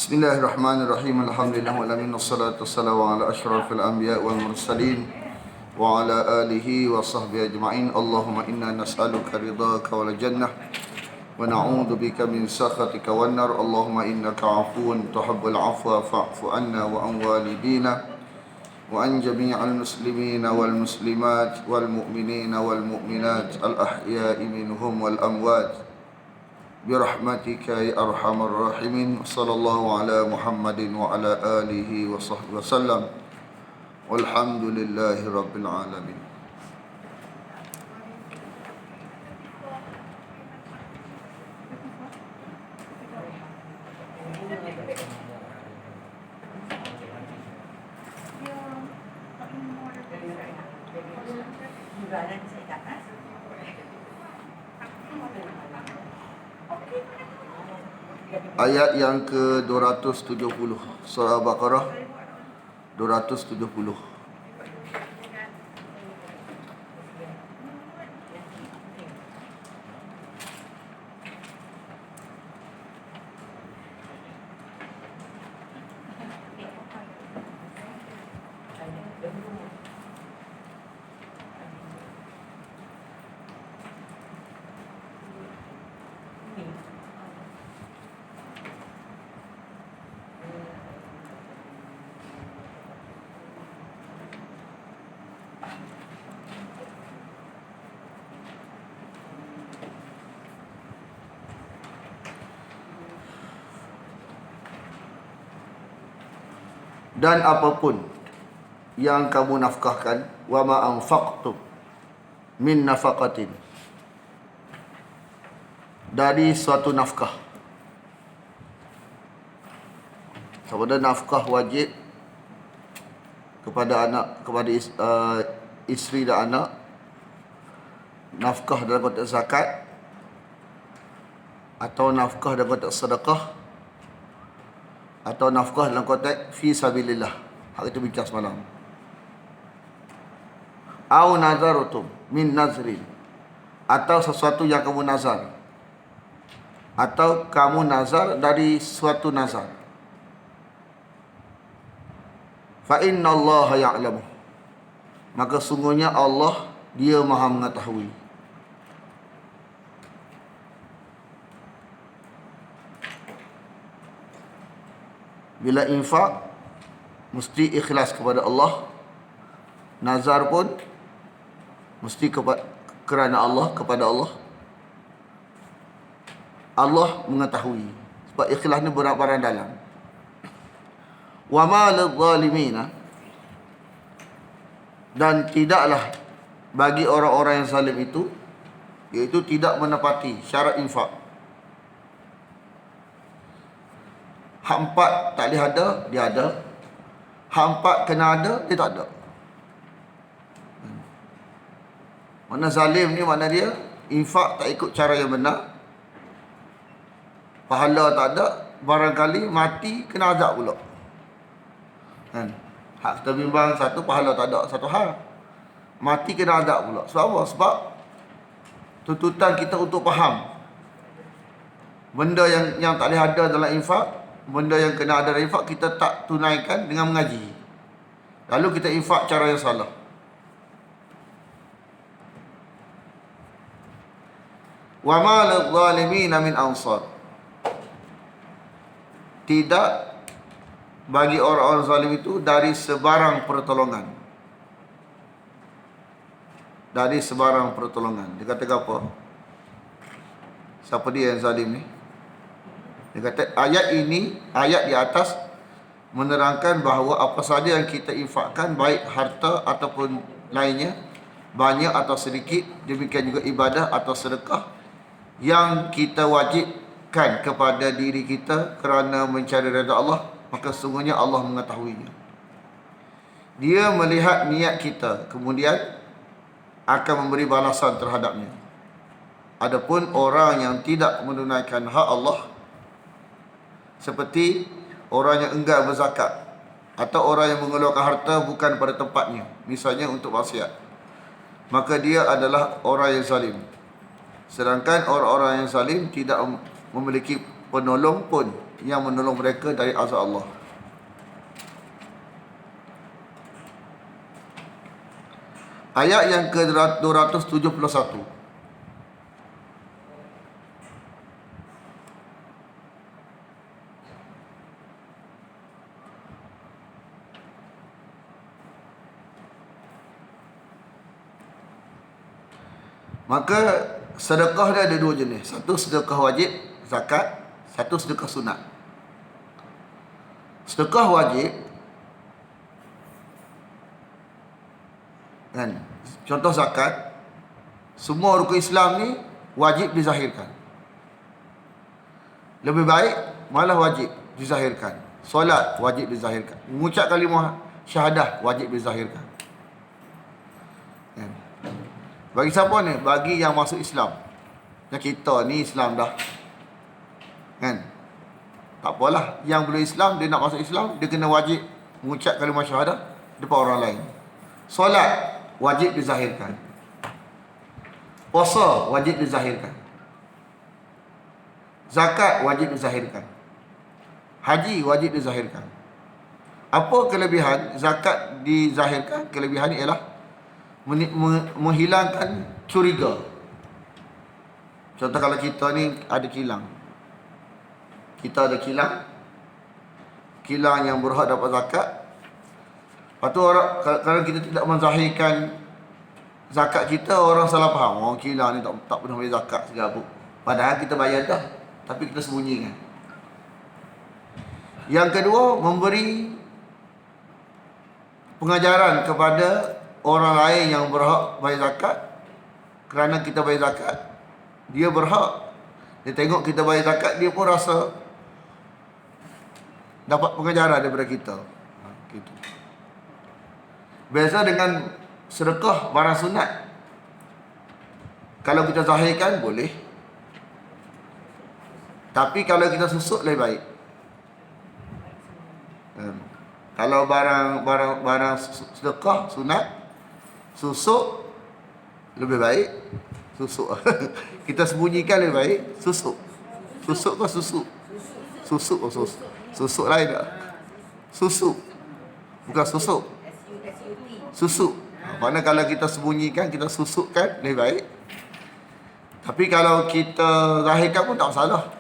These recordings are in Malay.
Bismillahirrahmanirrahim. Alhamdulillah wa alamin wassalatu wassalamu ala asyrafil anbiya wal mursalin wa ala alihi wa sahbihi ajma'in. Allahumma inna nas'aluka ridhaka wal jannah wa na'udzu bika min sakhatika wan nar. Allahumma innaka 'afuwun tuhibbul 'afwa fa'fu 'anna wa an walidina wa an jami'al muslimina wal muslimat wal mu'minina wal mu'minat al ahya'i minhum wal amwat برحمتك يا أرحم الراحمين. صلى الله على محمد وعلى آله وصحبه وسلم والحمد لله رب العالمين. Ayat yang ke-270 Surah Al-Baqarah 270. Dan apapun yang kamu nafkahkan, wa ma anfaqtum min nafaqatin, dari suatu nafkah. Sama ada nafkah wajib kepada anak, kepada isteri dan anak, nafkah dalam konteks zakat, atau nafkah dalam konteks sedekah, atau nafkah dalam konteks fi sabilillah. Hak itu bincang semalam. Au nazarutum min nazrin, atau sesuatu yang kamu nazar, atau kamu nazar dari suatu nazar. Fa inna Allah ya'lamu, maka sungguhnya Allah dia maha mengetahui. Bila infak mesti ikhlas kepada Allah, nazar pun mesti kerana Allah, kepada Allah. Allah mengetahui, sebab ikhlas ni barang dalam. Wa ma lidh-dhalimina, dan tidaklah bagi orang-orang yang zalim itu, iaitu tidak menepati syarat infak. Hak empat tak boleh ada, dia ada. Hak empat kena ada, dia tak ada. Mana zalim ni, mana dia infak tak ikut cara yang benar, pahala tak ada, barangkali mati kena azab pula. Kan? Hak kita bimbang satu, pahala tak ada satu hal, mati kena azab pula. Sebab apa? Sebab tuntutan kita untuk faham benda yang tak boleh ada dalam infak, benda yang kena ada dalam infak, kita tak tunaikan dengan mengaji, lalu kita infak cara yang salah. Wa ma lidh-dhalimina min ansar, tidak bagi orang-orang zalim itu dari sebarang pertolongan. Dari sebarang pertolongan. Dia kata apa? Siapa dia yang zalim ni? Dia kata ayat ini, ayat di atas menerangkan bahawa apa saja yang kita infakkan, baik harta ataupun lainnya, banyak atau sedikit, demikian juga ibadah atau sedekah, yang kita wajibkan kepada diri kita kerana mencari redha Allah, maka sungguhnya Allah mengetahuinya. Dia melihat niat kita, kemudian akan memberi balasan terhadapnya. Adapun orang yang tidak menunaikan hak Allah, seperti orang yang enggan berzakat, atau orang yang mengeluarkan harta bukan pada tempatnya, misalnya untuk maksiat, maka dia adalah orang yang zalim. Sedangkan orang-orang yang zalim tidak memiliki penolong pun yang menolong mereka dari azab Allah. Ayat yang ke-271. Maka sedekah dia ada dua jenis. Satu sedekah wajib, zakat. Satu sedekah sunat. Sedekah wajib, kan, contoh zakat, semua rukun Islam ni wajib dizahirkan. Lebih baik malah wajib dizahirkan. Solat wajib dizahirkan. Mengucap kalimah syahadah wajib dizahirkan. Kan? Bagi siapa ni? Bagi yang masuk Islam. Yang kita ni Islam dah. Kan? Tak apalah. Yang belum Islam, dia nak masuk Islam, dia kena wajib mengucap kalimah syahadah depan orang lain. Solat wajib dizahirkan. Puasa wajib dizahirkan. Zakat wajib dizahirkan. Haji wajib dizahirkan. Apa kelebihan zakat dizahirkan? Kelebihan ni ialah menghilangkan curiga. Contoh kalau kita ni ada kilang. Kita ada kilang. Kilang yang berhak dapat zakat. Lepas tu orang, kalau kita tidak menzahirkan zakat kita, orang salah faham. Orang kilang ni tak pernah bayar zakat segala. Padahal kita bayar dah, tapi kita sembunyikan. Yang kedua, memberi pengajaran kepada orang lain yang berhak bayar zakat. Kerana kita bayar zakat, dia berhak. Dia tengok kita bayar zakat, dia pun rasa dapat pengajaran daripada kita. Gitu. Biasa dengan sedekah barang sunat, kalau kita zahirkan boleh, tapi kalau kita susuk lebih baik. Kalau barang sedekah sunat, susuk lebih baik. Susuk kita sembunyikan lebih baik. Susuk ke susuk? Susuk ke susuk? Susuk lain tak? Susuk, bukan susuk. Susuk. Maknanya kalau kita sembunyikan, kita susukkan lebih baik. Tapi kalau kita zahirkan pun tak masalah.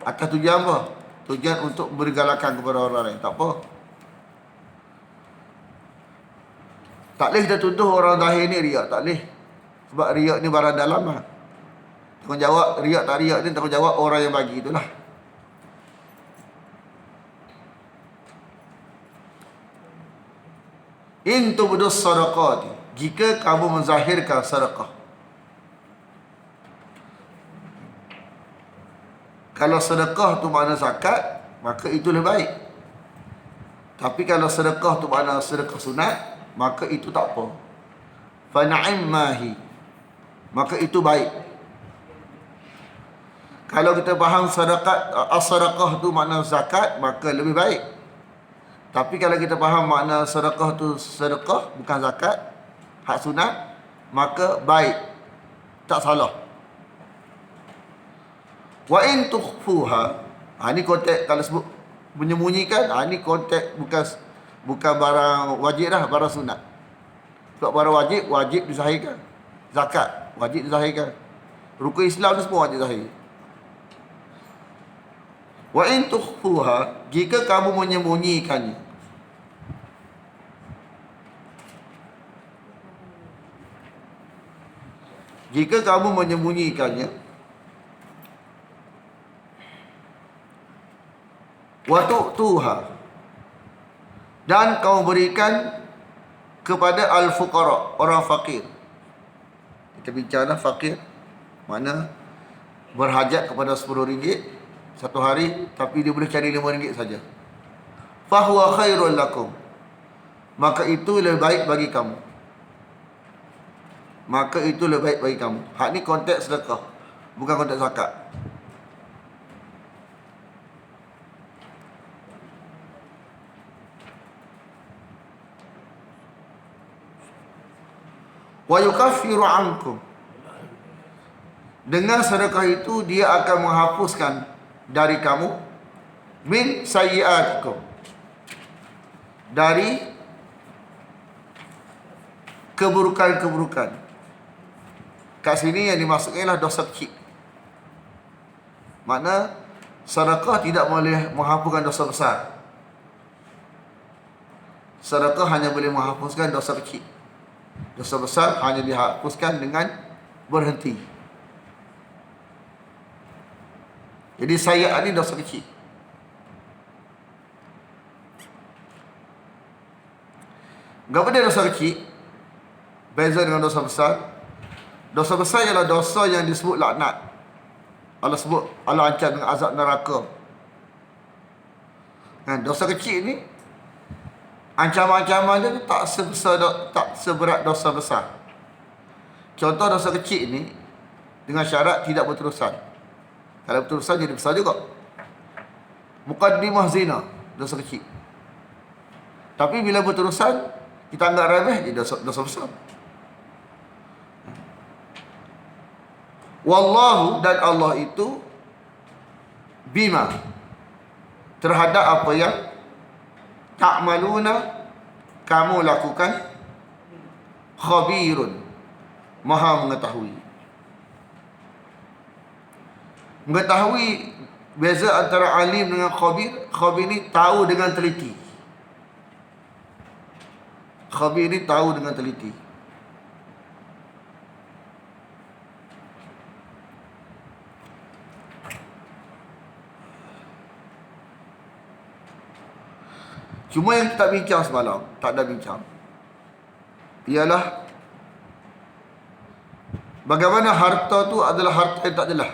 Atas tujuan apa? Tujuan untuk bergalakan kepada orang lain. Tak apa. Tak boleh kita tuduh orang zahir ni riak. Tak boleh. Sebab riak ni barang dalam lah. Tanggungjawab riak tak riak ni, tanggungjawab orang yang bagi itulah. In tubdus sadaqati, jika kamu menzahirkan sedekah. Kalau sedekah tu makna zakat, maka itu lebih baik. Tapi kalau sedekah tu makna sedekah sunat, maka itu tak apa. Fa na'immahi, maka itu baik. Kalau kita faham as-sadaqah tu makna zakat, maka lebih baik. Tapi kalau kita faham makna sedekah tu sedekah, bukan zakat, hak sunat, maka baik. Tak salah. Wa in tukhfuha, ni konteks kalau sebut menyembunyikan, ni konteks bukan barang wajib dah, barang sunat. Sebab barang wajib dizahirkan. Zakat wajib dizahirkan. Rukun Islam tu semua wajib zahir. Wa in tukhfuha, jika kamu menyembunyikannya. Jika kamu menyembunyikannya, wa tu'tuha, dan kamu berikan kepada al-fuqara, orang fakir. Kita bincanglah fakir, mana berhajat kepada RM10 satu hari, tapi dia boleh cari RM5 saja. Fahuwa khairul lakum, maka itu lebih baik bagi kamu. Maka itu lebih baik bagi kamu. Hak ni konteks sedekah, bukan konteks zakat. Wa yukaffiru ankum, dengan sedekah itu dia akan menghapuskan dari kamu, min sayyi'atikum, dari keburukan-keburukan. Kat sini yang dimaksudkan ialah dosa kecil. Makna sedekah tidak boleh menghapuskan dosa besar. Sedekah hanya boleh menghapuskan dosa kecil. Dosa besar hanya dihapuskan dengan berhenti. Jadi sayyi'at ni dosa kecil. Apa dia dosa kecil? Beza dengan dosa besar. Dosa besar ialah dosa yang disebut laknat. Allah sebut, Allah ancam dengan azab neraka. Dosa kecil ni, ancaman-ancaman dia tak seberat dosa besar. Contoh dosa kecil ni, dengan syarat tidak berterusan. Kalau berterusan jadi besar juga. Muqaddimah zina, dosa kecil. Tapi bila berterusan, kita anggap remeh, jadi dosa besar. Wallahu, dan Allah itu bima, terhadap apa yang ta'maluna, kamu lakukan, khabirun, maha mengetahui. Mengetahui, beza antara alim dengan khabir. Khabir ni tahu dengan teliti. Khabir ni tahu dengan teliti. Cuma yang kita bincang semalam, tak ada bincang, ialah bagaimana harta tu adalah harta yang tak jelas.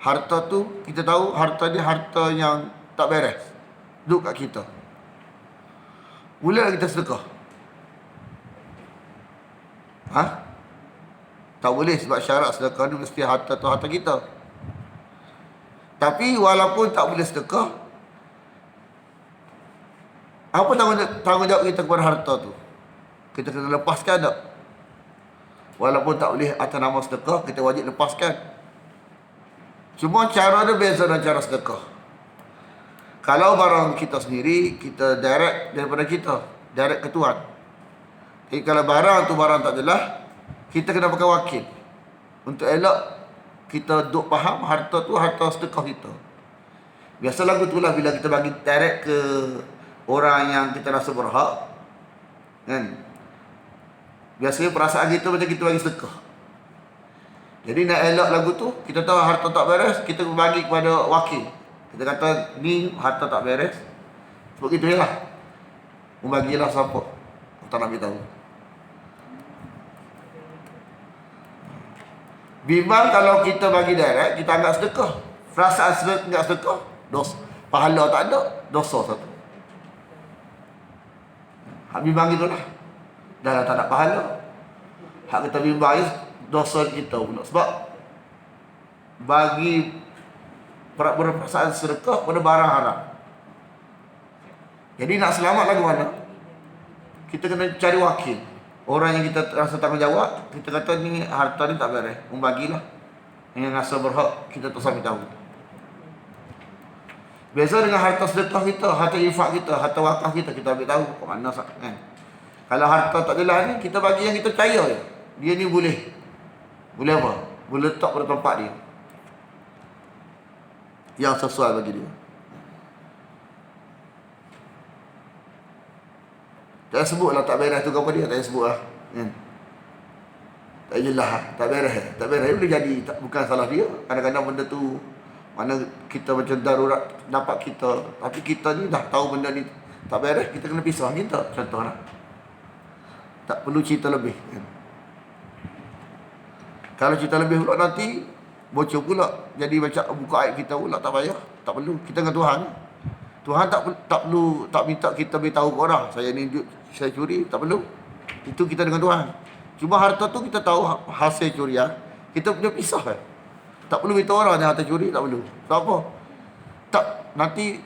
Harta tu, kita tahu harta dia harta yang tak beres, duduk kat kita. Boleh kita sedekah? Tak boleh, sebab syarat sedekah ni mesti harta tu harta kita. Tapi walaupun tak boleh sedekah, apa tanggungjawab kita kepada harta tu? Kita kena lepaskan tak? Walaupun tak boleh atas nama sedekah, kita wajib lepaskan. Cuma cara dia beza dengan cara sedekah. Kalau barang kita sendiri, kita direct daripada kita, direct ke Tuhan. Jadi kalau barang tu barang tak jelas, kita kena pakai wakil. Untuk elok kita duk faham harta tu harta sedekah kita. Biasa lagu tu lah, bila kita bagi direct ke orang yang kita rasa berhak, kan, biasanya perasaan kita macam kita bagi sedekah. Jadi nak elak lagu tu, kita tahu harta tak beres, kita bagi kepada wakil. Kita kata ni harta tak beres, sebab gitu je lah, membagilah siapa, tak nak beritahu. Bimbang kalau kita bagi direct, kita anggap sedekah. Perasaan anggap sedekah, dosa. Pahala tak ada, dosa satu. Hak bimbang itulah, dah tak ada pahala. Hak kita bimbang is dosa kita pula. Sebab bagi berperasaan sedekah pada barang haram. Jadi nak selamat lagu mana? Kita kena cari wakil. Orang yang kita rasa tanggungjawab, kita kata ni harta ni tak beres, membagilah. Yang rasa berhak, kita tak sampai tahu. Biasa dengan harta sedekah kita, harta infak kita, harta wakaf kita ambil tahu ke mana kan. Kalau harta tak jelas ni, kita bagi yang kita percaya je. Dia ni boleh apa? Boleh letak pada tempat dia yang sesuai bagi dia. Tak sebutlah tak beres tu apa dia, tak sebut lah, kan. Tak jelas, tak beres. Tak beres boleh jadi, bukan salah dia. Kadang-kadang benda tu mana kita macam darurat dapat kita, tapi kita ni dah tahu benda ni tak beres, kita kena pisah kita. Contohlah, tak perlu cerita lebih, kan. Kalau cerita lebih pula nanti bocor pula, jadi macam buka aib kita pula, tak payah, tak perlu. Kita dengan Tuhan. Tuhan tak minta kita beritahu ke orang, saya curi, tak perlu. Itu kita dengan Tuhan. Cuma harta tu kita tahu hasil curian, kita punya pisah kan. Tak perlu beritahu orang yang harta curi, tak perlu. Tak apa. Tak, nanti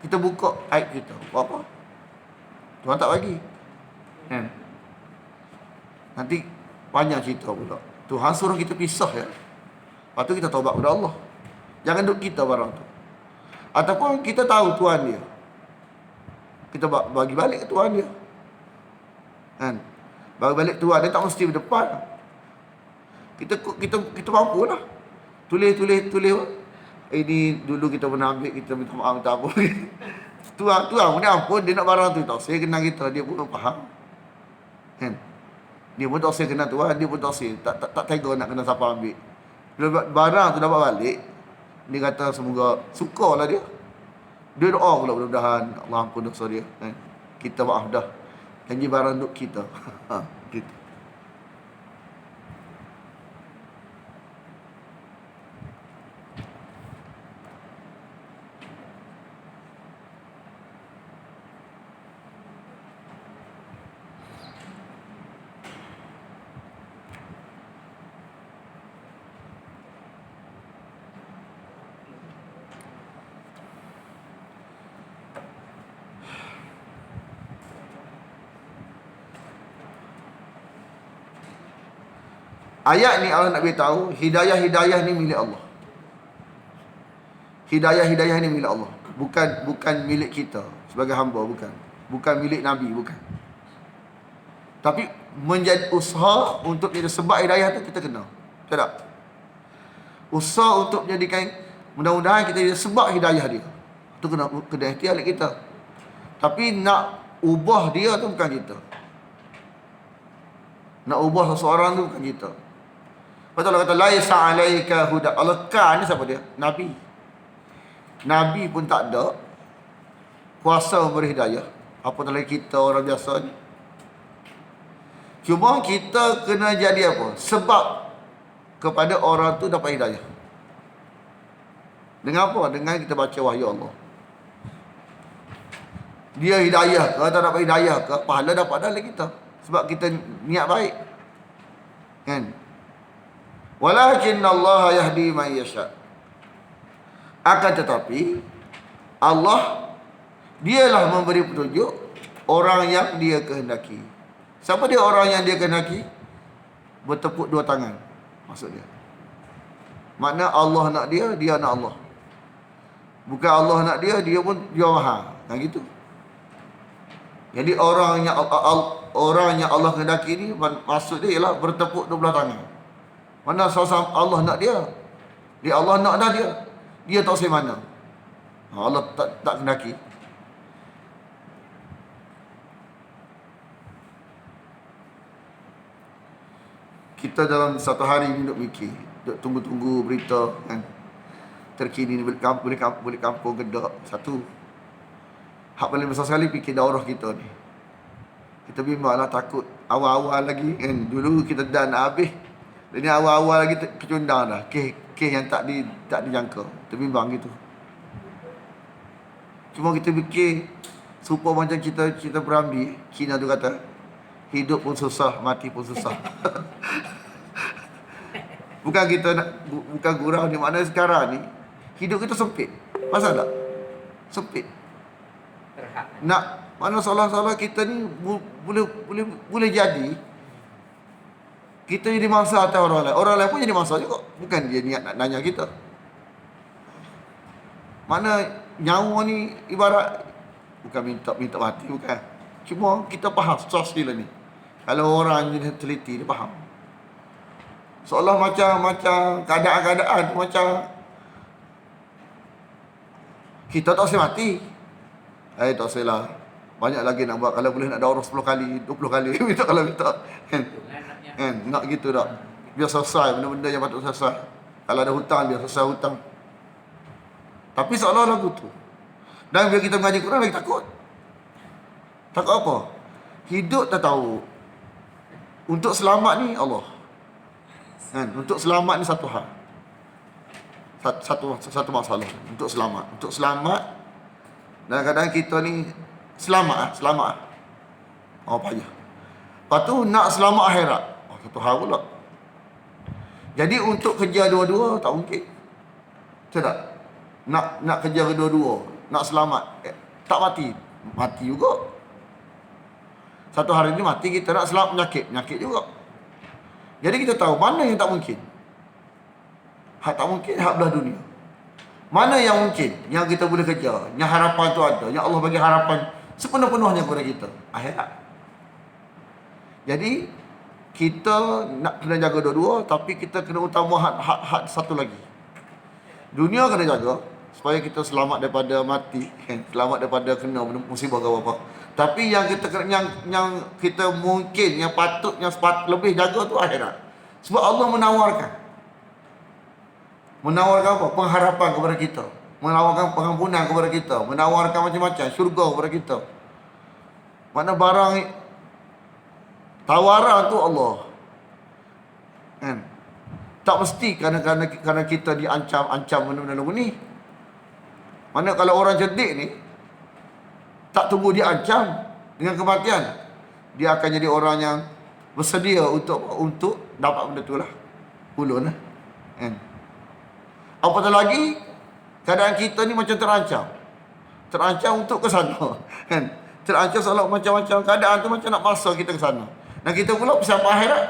kita buka aib kita. Apa? Tuhan tak bagi. Kan? Nanti panjang cerita pula. Tuhan suruh kita pisah ya. Lepas tu kita taubat kepada Allah. Jangan duk kita barang tu. Ataupun kita tahu Tuhan dia, kita bagi balik ke Tuhan dia. Kan? Bagi balik Tuhan dia, tak mesti berdepan. Kita mampu lah. Tulis. Ini dulu kita pernah ambil, kita minta maaf, minta apa. Tuhan pun dia ampun, dia nak barang tu tak saya kenal kita, dia pun faham. Kan? Dia pun tak saya kenal Tuhan, dia pun tak saya tak tega nak kena siapa ambil. Bila barang tu dapat balik, dia kata semoga sukarlah dia. Dia doa pula mudah-mudahan Allah ampun dosa dia. Kan? Kita maaf dah. Janji barang untuk kita. Gitu. Ayat ni Allah nak beritahu, hidayah ni milik Allah. Hidayah ni milik Allah. Bukan milik kita sebagai hamba, bukan. Bukan milik Nabi, bukan. Tapi menjadi usaha untuk jadi sebab hidayah tu kita kena. Betul tak? Usaha untuk menjadikan, mudah-mudahan kita jadi sebab hidayah dia. Itu kena ikhtiar kita. Tapi nak ubah dia tu bukan kita. Nak ubah seseorang tu bukan kita. Betul Allah kata laisa alaika huda. Allah kan ni siapa dia? Nabi. Nabi pun tak ada kuasa memberi hidayah. Apatah lagi kita orang biasa ni. Cuma kita kena jadi apa? Sebab kepada orang tu dapat hidayah. Dengan apa? Dengan kita baca wahyu Allah. Dia hidayah ke atau dapat hidayah ke, pahala dapat dalam kita. Sebab kita niat baik. Kan? Walakin Allah yahdi man yasha. Akan tetapi Allah dialah memberi petunjuk orang yang dia kehendaki. Siapa dia orang yang dia kehendaki? Bertepuk dua tangan. Maksud dia. Makna Allah nak dia, dia nak Allah. Bukan Allah nak dia, dia pun dia maha. Kan gitu. Jadi orang yang Allah kehendaki ni, maksud dia ialah bertepuk dua belah tangan. Mana sama Allah nak dia. Dia Allah nak dah dia. Dia tak say mana. Allah tak kehendaki. Kita dalam satu hari ni duk mikir, duk tunggu-tunggu berita kan. Terkini ni boleh kampung Kedah. Satu. Hak paling besar sekali fikir daurah kita ni. Kita bimbanglah, takut awal-awal lagi kan. Dulu kita dah nak habis. Ini awal-awal lagi kecundang dah. Kes yang tak dijangka. Terbimbang gitu. Cuma kita fikir supaya macam kita berambil, Kina tu kata, hidup pun susah, mati pun susah. Bukan kita nak, bukan gurau ni, maknanya sekarang ni hidup kita sempit. Pasal tak? Sempit. Nak mana salah-salah kita ni boleh jadi kita jadi mangsa atas orang lain. Orang lain pun jadi mangsa juga. Bukan dia niat nak nanya kita. Mana nyawa ni ibarat, bukan minta mati, bukan. Cuma kita faham sosial ni. Kalau orang ni teliti, dia faham. Seolah macam keadaan-keadaan macam kita tak boleh mati. Tak boleh lah. Banyak lagi nak buat. Kalau boleh nak daurah 10 kali, 20 kali. Minta kalau minta. Kan? Nak gitu tak? Biar selesai benda-benda yang patut selesai. Kalau ada hutang, biar selesai hutang. Tapi seolah-olah begitu. Dan bila kita mengaji Quran lagi takut. Takut apa? Hidup tak tahu. Untuk selamat ni Allah. Kan? Untuk selamat ni satu hal. Satu masalah. Untuk selamat. Untuk selamat. Dan kadang kita ni selamat. Oh payah. Lepas tu nak selamat akhirat. Satu hal pula. Jadi untuk kerja dua-dua tak mungkin. Betul tak? Nak kerja kedua-dua, nak selamat, tak mati. Mati juga. Satu hari ni mati, kita nak selamat penyakit juga. Jadi kita tahu mana yang tak mungkin. Hak tak mungkin, hak belah dunia. Mana yang mungkin, yang kita boleh kejar, yang harapan tu ada, yang Allah bagi harapan sepenuh-penuhnya kepada kita? Akhirat. Jadi kita nak kena jaga dua-dua, tapi kita kena utama hak satu lagi. Dunia kena jaga supaya kita selamat daripada mati, selamat daripada kena musibah ke apa. Tapi yang kita yang kita mungkin yang patut lebih jaga tu akhirat. Sebab Allah menawarkan apa? Pengharapan kepada kita, menawarkan pengampunan kepada kita, menawarkan macam-macam syurga kepada kita. Mana barang tawaran tu Allah. Kan? Tak mesti kerana kita diancam benda-benda ni. Mana kalau orang cerdik ni tak tunggu diancam dengan kematian, dia akan jadi orang yang bersedia untuk dapat benda tu lah. Ulun lah. Kan? Apatah lagi keadaan kita ni macam terancam untuk ke sana. Kan? Terancam seolah macam-macam keadaan tu macam nak paksa kita ke sana. Dan kita pula bersama akhirat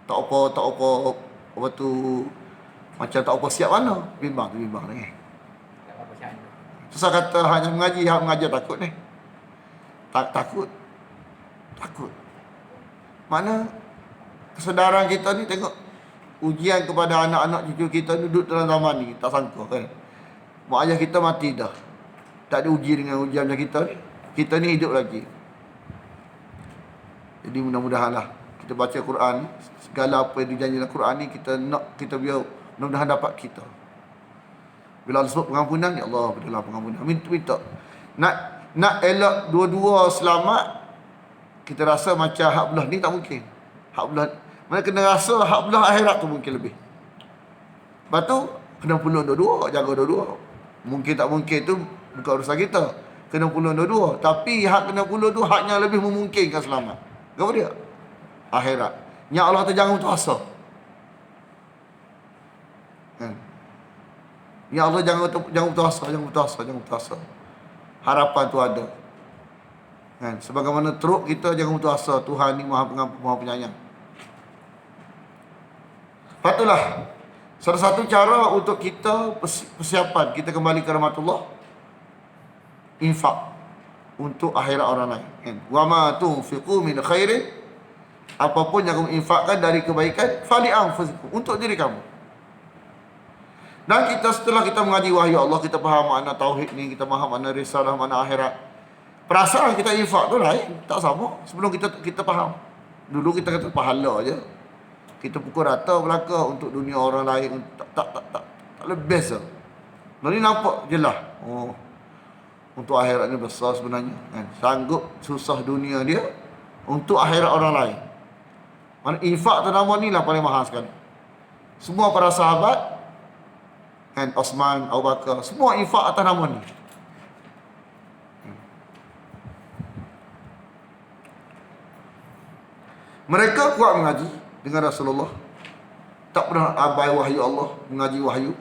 tak apa tu, macam tak apa siap mana. Bimbang ni. Susah kata hanya mengajar takut ni. Takut. Mana kesedaran kita ni, tengok ujian kepada anak-anak cucu kita duduk dalam zaman ni, tak sangka kan. Mak ayah kita mati dah, tak ada uji dengan ujian macam kita ni. Kita ni hidup lagi. Jadi mudah-mudahan lah kita baca Quran ni, segala apa yang dijanjikan Quran ni kita biar mudah-mudahan dapat kita. Bila Allah sebut pengampunan, ya Allah berilah pengampunan. Minta. Nak elak dua-dua selamat, kita rasa macam hak belah ni tak mungkin. Hak belah mana kena rasa hak belah akhirat tu mungkin lebih. Lepas tu kena pulung dua-dua, jaga dua-dua. Mungkin tak mungkin tu bukan urusan kita. Kena pulung dua-dua, tapi hak kena pulung tu haknya lebih memungkinkan selamat. Apa dia? Akhirat. Yang Allah tu jangan putus asa. Kan? Ya Allah jangan putus asa. Harapan tu ada. Kan? Sebagaimana teruk kita, jangan putus asa. Tuhan ni Maha Pengampun, Maha Penyayang. Patutlah salah satu cara untuk kita persiapan kita kembali ke rahmatullah, infak untuk akhirat orang lain. Kan? Wa ma tunfiqu min khairin, apapun yang kamu infakkan dari kebaikan, fali anfusikum, untuk diri kamu. Dan setelah kita mengaji wahyu Allah, kita faham makna tauhid ni, kita faham makna risalah, makna akhirat. Perasaan kita infak tu lain, tak sama. Sebelum kita faham. Dulu kita kata pahala je. Kita pukul rata belaka untuk dunia orang lain, tak lebih sah. Ni nampak jelas. Oh, untuk akhirat ni besar sebenarnya. Kan? Sanggup susah dunia dia untuk akhirat orang lain. Mana infak tu nama ni lah paling mahal sekali. Semua para sahabat, kan, Osman, Abu Bakar, semua infak atas nama ni. Mereka kuat mengaji dengan Rasulullah. Tak pernah abai wahyu Allah, mengaji wahyu.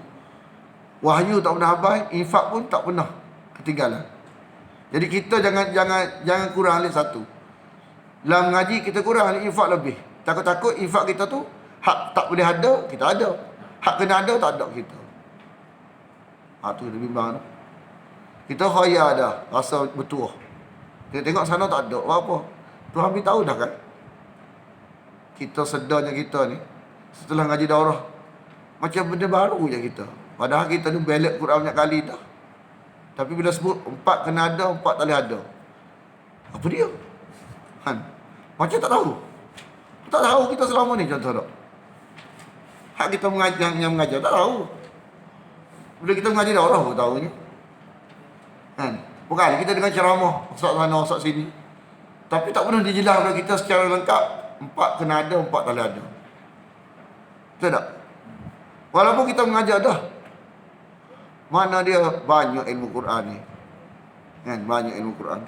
Wahyu tak pernah abai, infak pun tak pernah ketinggalan. Jadi kita jangan kurang lagi satu. Dalam mengaji kita kurang lagi infak lebih. Takut-takut infak kita tu hak tak boleh ada, kita ada. Hak kena ada, tak ada kita. Tu dia bimbang tu. Kita khaya dah, rasa bertuah. Kita tengok sana tak ada, apa? Tuhan beritahu dah kan. Kita sedarnya kita ni, setelah ngaji daurah, macam benda baru je kita. Padahal kita ni balik Quran banyak kali dah. Tapi bila sebut 4 kena ada, 4 tak boleh ada. Apa dia? Han, macam tak tahu. Tak tahu kita selama ni contoh tak. Hak kita yang mengajar tak tahu. Bila kita mengaji daurah pun tahunya. Kan? Bukan kita dengan ceramah, usah sana, usah sini. Tapi tak pernah dijelas kepada kita secara lengkap. 4 kena ada, 4 tak boleh ada. Betul tak? Walaupun kita mengajar dah, mana dia banyak ilmu Quran ni. Kan? Banyak ilmu Quran.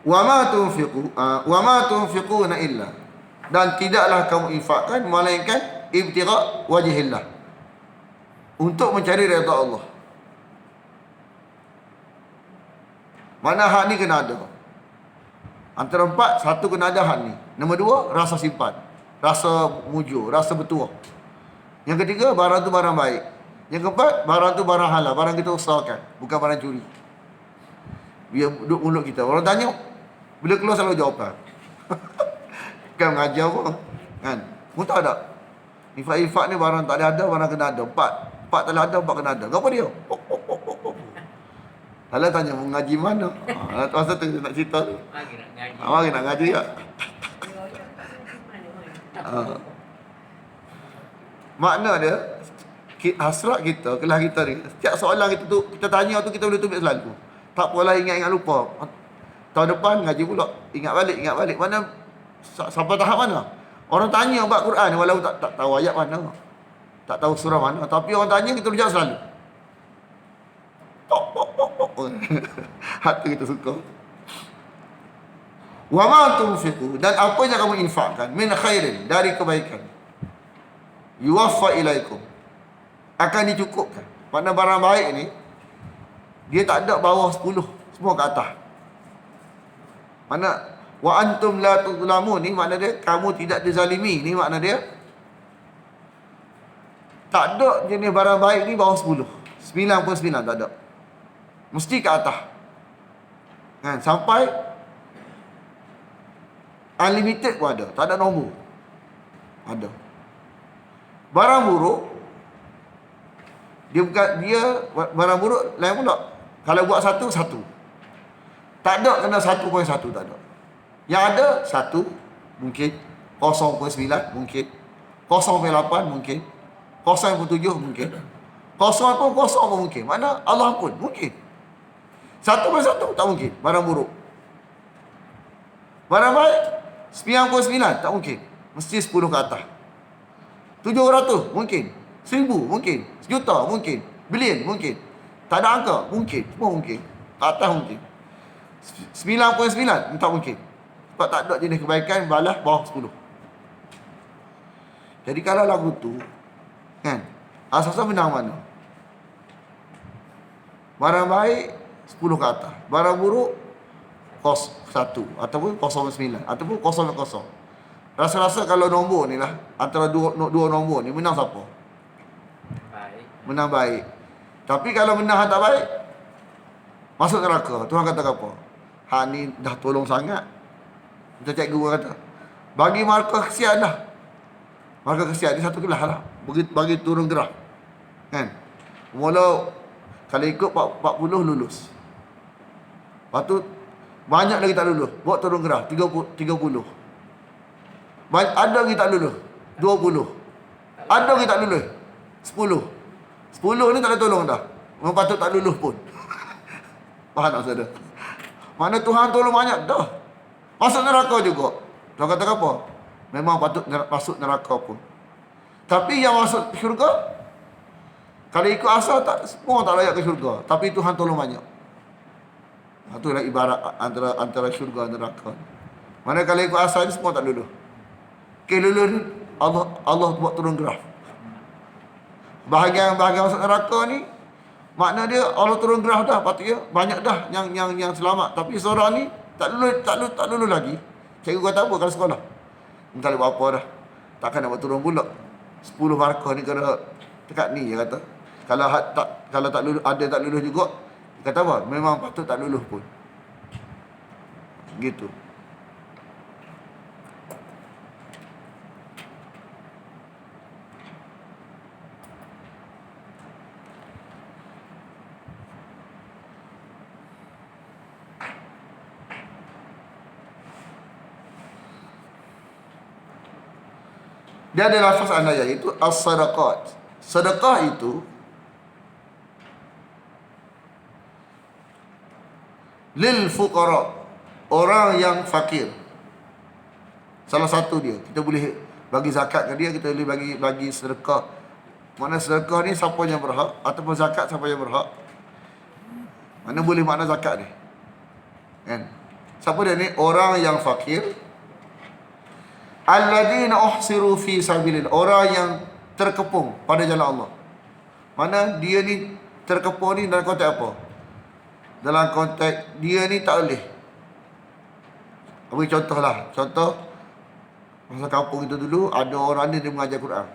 Wa ma tunfiquna illa, dan tidaklah kamu infakkan melainkan ibtigha wajhillah, untuk mencari redha Allah. Mana hak ni kena ada. Antara 4, satu kena ada hak ni. Nombor 2, rasa simpan, rasa mujur, rasa bertuah. Yang ketiga, barang tu barang baik. Yang keempat, barang tu barang halal, barang kita usahakan, bukan barang curi. Biar duduk mulut kita. Orang tanya, bila keluar selalu jawapan. Kan mengajar apa? Kan? Mu tak ada. Infak-infak ni barang tak ada, barang kena ada. Empat tak ada, empat kena ada. Kenapa dia? Alah tanya, mengaji mana? Masa tu nak cerita tu. Mari nak ngaji tak? Makna dia, hasrat kita, kelas kita ni, setiap soalan kita tu, kita tanya tu, kita boleh tubik selalu. Tak apalah ingat-ingat lupa. Tahun depan ngaji pula. Ingat balik. Mana, sampai tahap mana? Orang tanya bab Quran, walau tak tahu ayat mana. Tak tahu surah mana. Tapi orang tanya, kita boleh jawab selalu. Hati kita suka. Wa ma tunfiqu, dan apa yang kamu infakkan min khairin, dari kebaikan, yuwaffa ilaikum, akan dicukupkan. Makna barang baik ni dia tak ada bawah 10, semua ke atas. Makna wa antum la tuzlamun ni makna dia kamu tidak dizalimi. Ni makna dia tak ada jenis barang baik ni bawah 10. 99 tak ada. Mesti ke atas. Kan, sampai unlimited pun ada, tak ada nombor. Ada. Barang buruk dia barang buruk lain pula. Kalau buat satu. Tak ada kena 1.1, tak ada. Yang ada 1 mungkin, 0.9 mungkin, 0.8 mungkin, 0.7 mungkin, 0.0 pun mungkin. Mana Allah pun mungkin. 1.1 tak mungkin barang buruk. Barang baik 99 tak mungkin. Mesti 10 ke atas. 700 mungkin. 1000 mungkin. 1,000,000 mungkin. Bilion mungkin. Tak ada angka mungkin. Semua mungkin. Ke atas mungkin. 9.9 tak mungkin. Sebab tak ada jenis kebaikan balas bawah 10. Jadi kalau lagu tu kan, asasnya menang mana? Barang baik 10 ke atas. Barang buruk 1 ataupun 0.9 ataupun 0.0. Rasa-rasa kalau nombor ni lah, antara dua nombor ni, menang siapa? Baik. Menang baik. Tapi kalau menang tak baik, masuk neraka. Tuhan kata apa? Hak ni dah tolong sangat. Kita cikgu kata, bagi markah kesian dah. Markah kesian ni satu kelas lah. Bagi turun gerah. Kan? Mula kalau ikut 40 lulus. Lepas tu banyak lagi tak lulus. Buat turun gerah 30. Ada lagi tak lulus 20. Ada lagi tak lulus 10. 10 ni tak ada tolong dah. Memang patut tak lulus pun. Faham tak saudara? Mana Tuhan tolong banyak dah. Masuk neraka juga. Tuhan kata apa? Memang patut masuk neraka pun. Tapi yang masuk syurga, kalau ikut asal tak, semua tak layak ke syurga. Tapi Tuhan tolong banyak. Itulah ibarat antara syurga dan neraka. Mana kalau ikut asal ni semua tak lulus. Lulus ni Allah buat turun graf. Bahagian masuk neraka ni makna dia Allah turun graf dah, patutnya banyak dah yang selamat. Tapi seorang ni tak lulus lagi. Cikgu kata apa kalau sekolah? Tak boleh buat apa dah. Takkan nak buat turun pula. 10 markah ni kena dekat ni, dia kata. Kalau tak lulus, ada tak lulus juga, dia kata apa? Memang patut tak lulus pun. Gitu. Dia ada lafaz anaya, iaitu as-sadaqat. Sedekah itu lil fuqara, orang yang fakir. Salah satu dia, kita boleh bagi zakat ke dia, kita boleh bagi sedekah. Mana sedekah ni siapa yang berhak, ataupun zakat siapa yang berhak. Mana boleh makna zakat ni, kan? Siapa dia ni? Orang yang fakir. Alladzina uhsiru fi sabilillah, orang yang terkepung pada jalan Allah. Mana dia ni terkepung ni dalam konteks apa? Dalam konteks dia ni tak boleh. Bagi contoh lah. Contoh, masa kampung itu dulu ada orang ni dia mengajar Quran.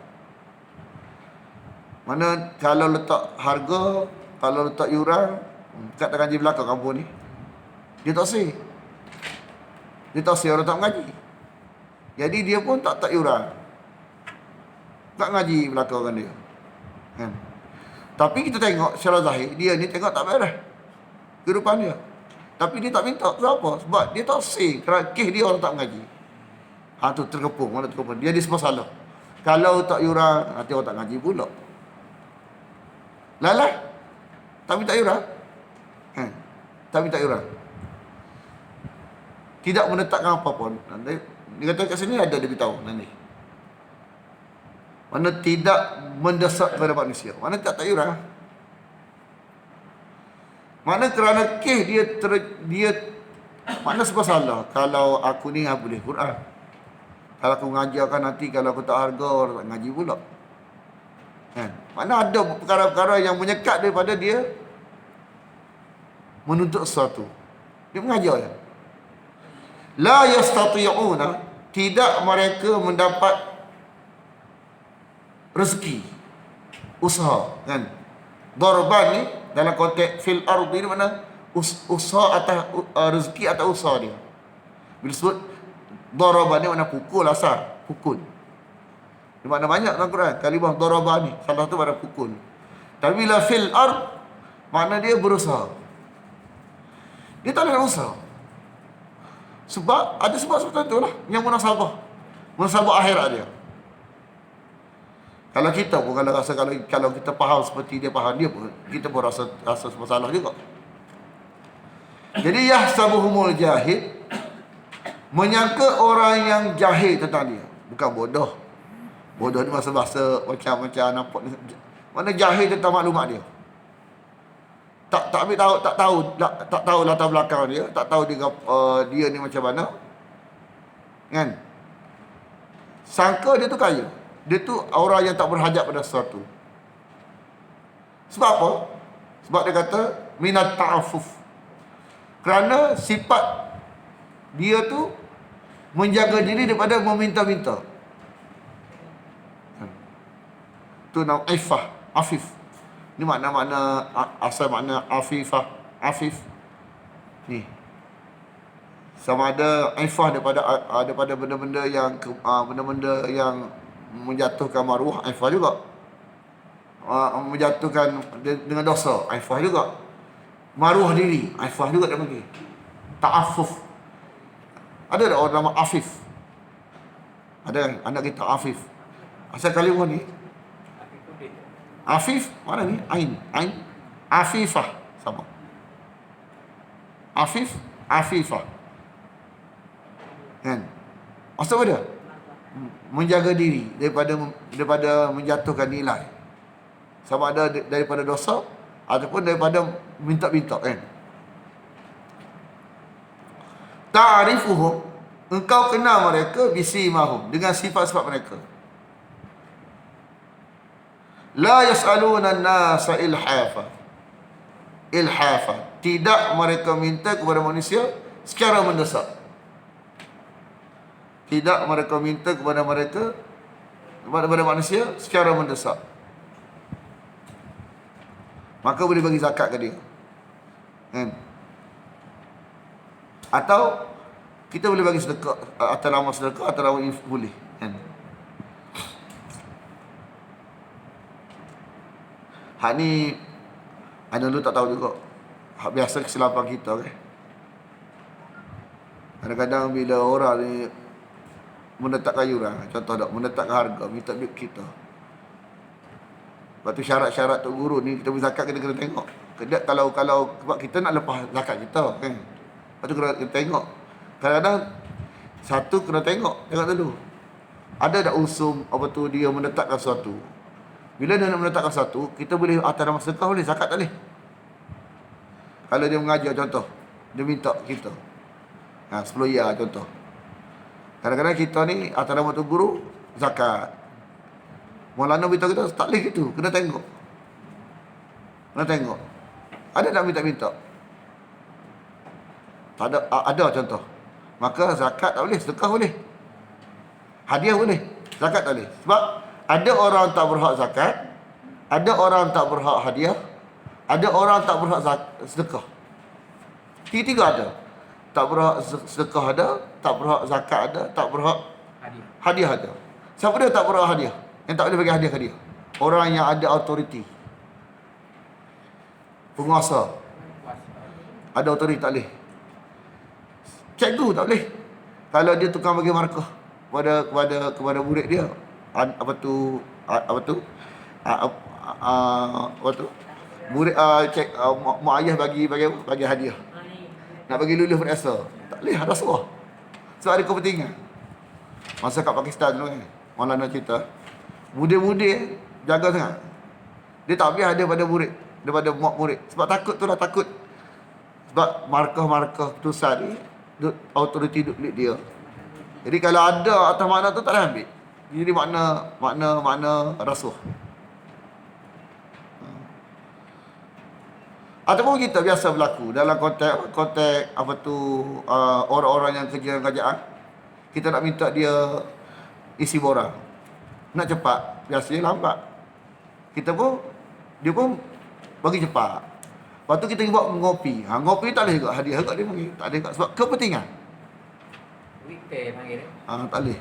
Mana kalau letak harga, kalau letak yuran kat ngaji belakang kampung ni, dia tak sih. Dia tak sih orang tak mengaji. Jadi dia pun tak yuran. Tak ngaji belakang kan dia. Kan? Tapi kita tengok secara zahir, dia ni tengok tak beres kehidupan dia. Tapi dia tak minta. Kenapa? Sebab dia tak sih. Kerana kes dia orang tak mengaji. Tu terkepung. Mana terkepung? Dia di masalah. Kalau tak yuran, nanti orang tak ngaji pula. Lalah. Tak minta yuran. Tak minta yuran. Tidak menetapkan apa pun. Dia kata kat sini ada dia beritahu nanti. Mana tidak mendesak kepada manusia. Mana tak yuran. Mana kerana kes dia mana sebab salah. Kalau aku ni boleh Quran. Kalau aku mengajarkan nanti, kalau aku tak harga, orang tak ngaji pula. Kan? Mana ada perkara-perkara yang menyekat daripada dia menuntut sesuatu. Dia mengajar ya. La yastati'una, tidak mereka mendapat rezeki, usaha, kan? Darban ni dalam konteks fil ardi ni mana usaha atas rezeki atas usaha dia. Bila sebut darban ni mana pukul asal, pukul. Di mana banyak dalam Quran kalimah darban ni, salah tu pada pukul. Tapi bila fil ard makna dia berusaha. Dia tak ada usaha. Sebab ada sebab tertentu lah yang munasabah akhirat dia. Kalau kita pun kalau kita faham seperti dia faham, dia pun kita pun rasa masalah juga. Jadi yahsabuhumul jahil, menyangka orang yang jahil tentang dia, bukan bodoh. Bodoh ni bahasa macam nampak mana jahil tentang maklumat dia. Tak tahu latar belakang dia, tak tahu dia ni macam mana. Kan? Sangka dia tu kaya. Dia tu orang yang tak berhajat pada sesuatu. Sebab apa? Sebab dia kata minat ta'afuf. Kerana sifat dia tu menjaga diri daripada meminta-minta. Tu nama ifah, afif. Ni makna asal makna afifah, afif. Ni. Sama ada ifah daripada benda-benda yang menjatuhkan maruah, ifah juga. Menjatuhkan dengan dosa, ifah juga. Maruah diri, ifah juga dia panggil. Ta'affuf. Ada tak orang nama Afif? Ada anak kita Afif. Asal kalimah ni Afif, mana ni? Ain. Afifah sama. Afif, Afifah. Kan? Maksud apa dia? Menjaga diri daripada menjatuhkan nilai. Sama ada daripada dosa ataupun daripada minta-minta, kan? Ta'rifuhum, engkau kenal mereka bisimahum, dengan sifat-sifat mereka. La yas'aluna an-nasa ilhafa. Tidak mereka minta kepada manusia secara mendesak. Tidak mereka minta kepada manusia secara mendesak. Maka boleh bagi zakat ke dia. Kan? Atau kita boleh bagi sedekah atas nama sedekah, atas nama boleh. Kan? Hak ni anda dulu tak tahu juga. Hak biasa kesilapan kita, kan. Kadang-kadang bila orang ni menetapkan yuran, contoh tak, menetapkan harga, minta duit kita. Lepas tu syarat-syarat tu guru ni, kita berzakat kita kena tengok. Kalau sebab kita nak lepas zakat kita, kan. Lepas tu kena tengok. Kadang-kadang satu kena tengok dulu. Ada tak unsur apa tu dia menetapkan sesuatu. Bila dia nak menetapkan satu, kita boleh atas nama sedekah boleh, zakat tak boleh. Kalau dia mengajar contoh, dia minta kita 10 ya contoh. Kadang-kadang kita ni atas nama tu guru, zakat. Maulana beritahu kita tak boleh gitu, kena tengok. Ada tak minta-minta? Tak ada, ada contoh. Maka zakat tak boleh, sedekah boleh. Hadiah boleh, zakat tak boleh. Sebab ada orang tak berhak zakat, Ada orang tak berhak hadiah, ada orang tak berhak sedekah. Tiga-tiga ada. Tak berhak sedekah ada, tak berhak zakat ada, tak berhak hadiah ada. Siapa dia tak berhak hadiah? Yang tak boleh bagi hadiah ke dia? Orang yang ada autoriti. Penguasa. Ada autoriti tak boleh. Cikgu tak boleh. Kalau dia tukang bagi markah kepada murid dia, apa tu murid mak ayah bagi hadiah, nak bagi lulus berasa, tak boleh, ada suruh sebab ada kepentingan. Masa kat Pakistan tu Maulana cerita, murid-murid jaga sangat, dia tak biar ada pada murid, daripada mak murid, sebab takut tu lah, takut sebab markah-markah putusan ni autoriti duduk milik dia. Jadi kalau ada atas makna tu tak boleh ambil. Jadi makna rasuah. Ataupun kita biasa berlaku dalam konteks apa tu, orang-orang yang kerja dengan kerajaan, kita nak minta dia isi borang, nak cepat, biasanya lambat. Dia pun bagi cepat. Lepas tu kita buat ngopi. Ngopi tak boleh juga hadiah juga dia panggil. Tak boleh juga sebab kepentingan. Weekday panggil dia. Tak boleh.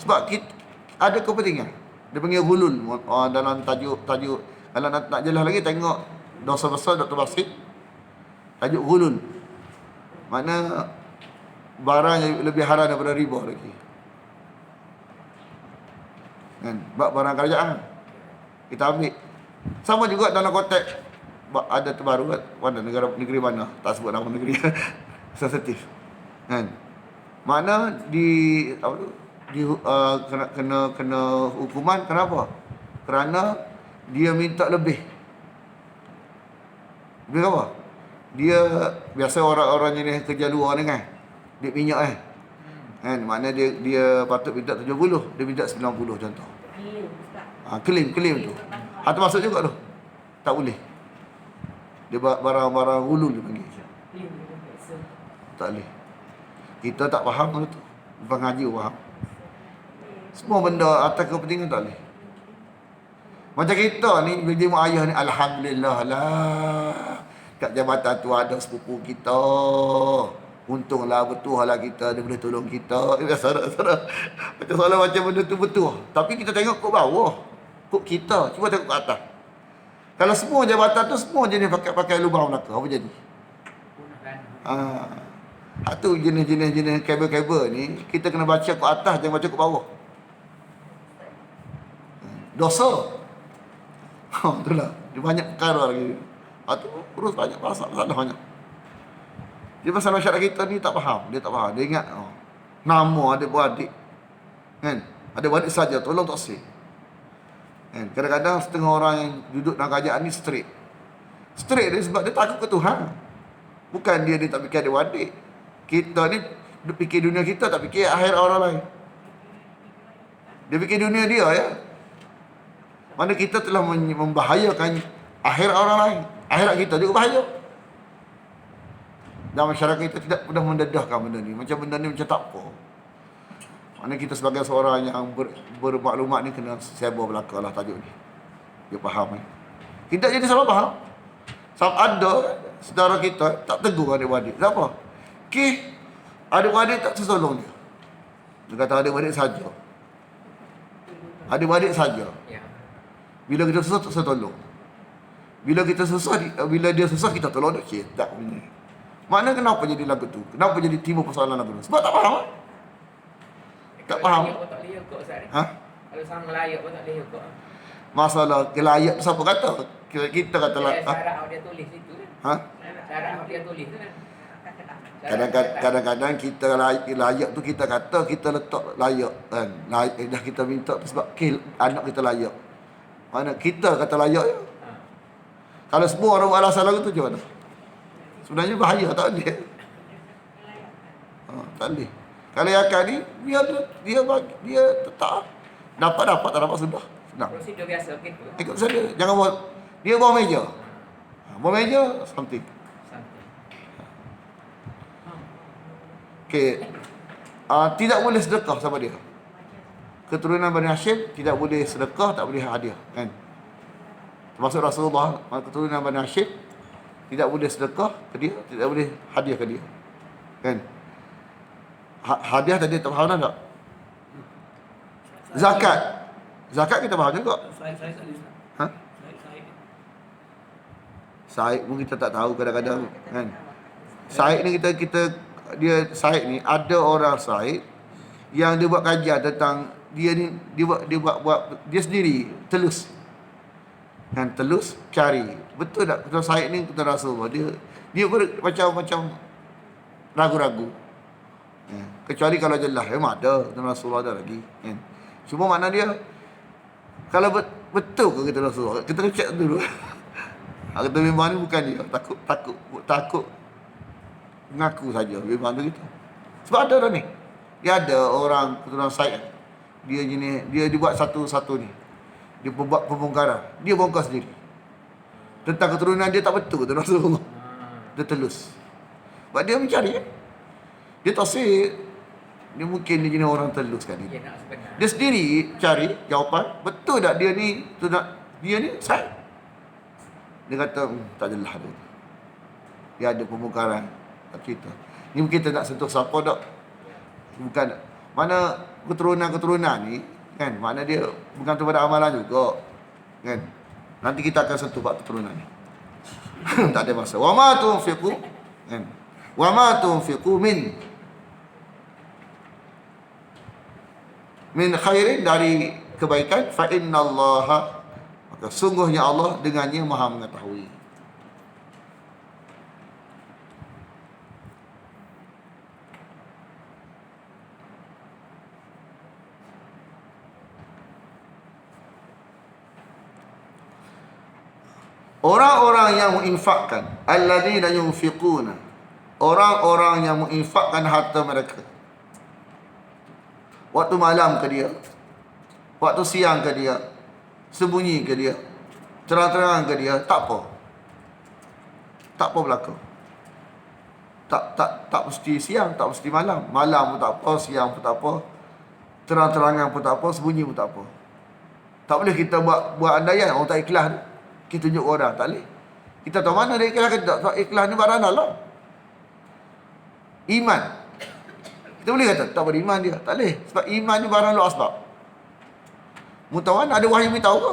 Sebab kita ada kepentingan. Dia panggil hulul. Dalam tajuk kalau nak jelas lagi tengok dosa besar Dr. Basit. Tajuk hulul. Makna barang yang lebih haram daripada riba lagi. Kan? Barang kerajaan kita ambil. Sama juga dalam konteks ada terbaru kan, mana negeri mana, tak sebut nama negeri sensitif kan, mana kena hukuman. Kenapa? Kerana dia minta lebih apa, dia biasa orang-orang jenis kerja luar ni kan, dia minyak kan, makna dia patut minta 70, dia minta 90 contoh. Claim tu termasuk juga tu, tak boleh. Dia barang-barang hulul dia panggil. Tak boleh. Kita tak faham benda tu. Bukan ngaji faham. Semua benda atas kepentingan tak boleh. Macam kita ni, bila mak ayah ni, alhamdulillah lah, kat jabatan tu ada sepupu kita. Untunglah, betul lah kita, dia boleh tolong kita. Macam soalan macam benda tu betul. Tapi kita tengok kat bawah, kat kita. Cuba tengok kat atas. Kalau semua jabatan tu semua jenis pakai lubang belaka, apa jadi? Tu jenis kabel-kabel ni kita kena baca ke atas, jangan baca ke bawah. Dosa. Itulah. Dia banyak perkara lagi. Tu urus banyak masalah banyak. Dia pasal masyarakat kita ni tak faham. Dia tak faham. Dia ingat nama adik-beradik. Kan? Adik-beradik saja tolong tak sih. Kadang-kadang setengah orang yang duduk dalam kerajaan ni straight dia sebab dia takut ke Tuhan. Bukan dia tak fikir adik-adik. Kita ni fikir dunia kita, tak fikir akhirat orang lain. Dia fikir dunia dia ya. Mana kita telah membahayakan akhirat orang lain. Akhirat kita juga bahaya. Dan masyarakat kita tidak mudah mendedahkan benda ni. Macam benda ni macam tak apa. Mana kita sebagai seorang yang bermaklumat ni kena seba belaka lah tajuk ni. Dia faham ni. Tidak jadi salah faham. Sebab ada saudara kita tak tegur adik-beradik. Kenapa? Adik-beradik tak tertolong dia. Dia kata adik-beradik saja. Adik-beradik saja. Bila kita susah tak tolong. Bila dia susah kita tolong dia. Tak punya. Mana kenapa jadi lagu tu? Kenapa jadi timbul persoalan lagu tu? Sebab tak faham. Tak faham. Kalau sama layak pun tak boleh hukum. Masalah kelayak tu siapa kata? Kita kata lah. Syarat dia tulis itu kan. Syarat dia tulis tu kan. Kadang-kadang kita layak tu kita kata kita letak layak kan. Dah kita minta tu sebab anak kita layak. Mana kita kata layak je. Kalau semua orang buat alasan lagu tu macam mana? Sebenarnya bahaya, tak boleh. Tak boleh. Kalau yang akan ni, dia tetap dapat tak dapat sudah. Senang. Prosedur biasa gitu. Ikut saja. Jangan buat. Dia bawah meja. Bawah meja, something. Okey. Tidak boleh sedekah sama dia. Keturunan Bani Hashim tidak boleh sedekah, tak boleh hadiah. Kan? termasuk Rasulullah, keturunan Bani Hashim, tidak boleh sedekah ke dia, tidak boleh hadiah ke dia. Kan? Hadiah tadi tak faham tak? Zakat. Zakat kita faham juga. Saya tak lihat. Ha? Saya. Said pun kita tak tahu kadang-kadang, kan. Said ni dia Said ni, ada orang Said yang dia buat kajian tentang dia ni, dia buat dia sendiri telus. Kan, telus cari. Betul tak kata Said ni kata Rasulullah, dia macam ragu-ragu. Ya. Kecuali kalau jelas memang ada kata Rasulullah ada lagi, kan. Cuma makna dia kalau betul ke kata Rasulullah, kita cek dulu. Kata memang ni bukan dia, takut mengaku saja memang tu gitu. Sebab ada orang ni, dia ada orang keturunan Said, dia jenis dia dibuat satu-satu ni, dia buat pembongkaran, dia bongkar sendiri tentang keturunan dia tak betul kata Rasulullah. Dia telus sebab dia mencari, kan. Dia tasik, dia mungkin dia jenis orang telus kan dia. Dia nak sebenar. Dia sendiri cari jawapan, betul tak dia ni Said. Dia kata tak adalah dia. Dia ada pembongkaran cerita. Ni mungkin kita nak sentuh siapa tak? Bukan. Mana keturunan ni, kan, mana dia bukan kepada amalan juga, kan. Nanti kita akan sentuh bab keturunan ni. Tak ada masa. Wa ma tunfiqu, kan. Wa ma tunfiqu min khairin, dari kebaikan, fa innallaha, maka sungguhnya Allah dengannya Maha mengetahui. Orang-orang yang menginfakkan, alladzina yunfiquna, orang-orang yang menginfakkan harta mereka, waktu malam ke dia, waktu siang ke dia, sembunyi ke dia, terang-terangan ke dia, tak apa. Tak apa berlaku. Tak mesti siang, tak mesti malam. Malam pun tak apa, siang pun tak apa, terang-terangan pun tak apa, sembunyi pun tak apa. Tak boleh kita buat andaian orang tak ikhlas ni, kita tunjuk orang, tak boleh. Kita tahu mana dia ikhlas ke tak. Sebab ikhlas ni barang Allah. Iman. Kita boleh kata tak beriman dia, tak boleh. Sebab iman ni barang Allah asbab. Mutawan ada wahyu beritahu ke?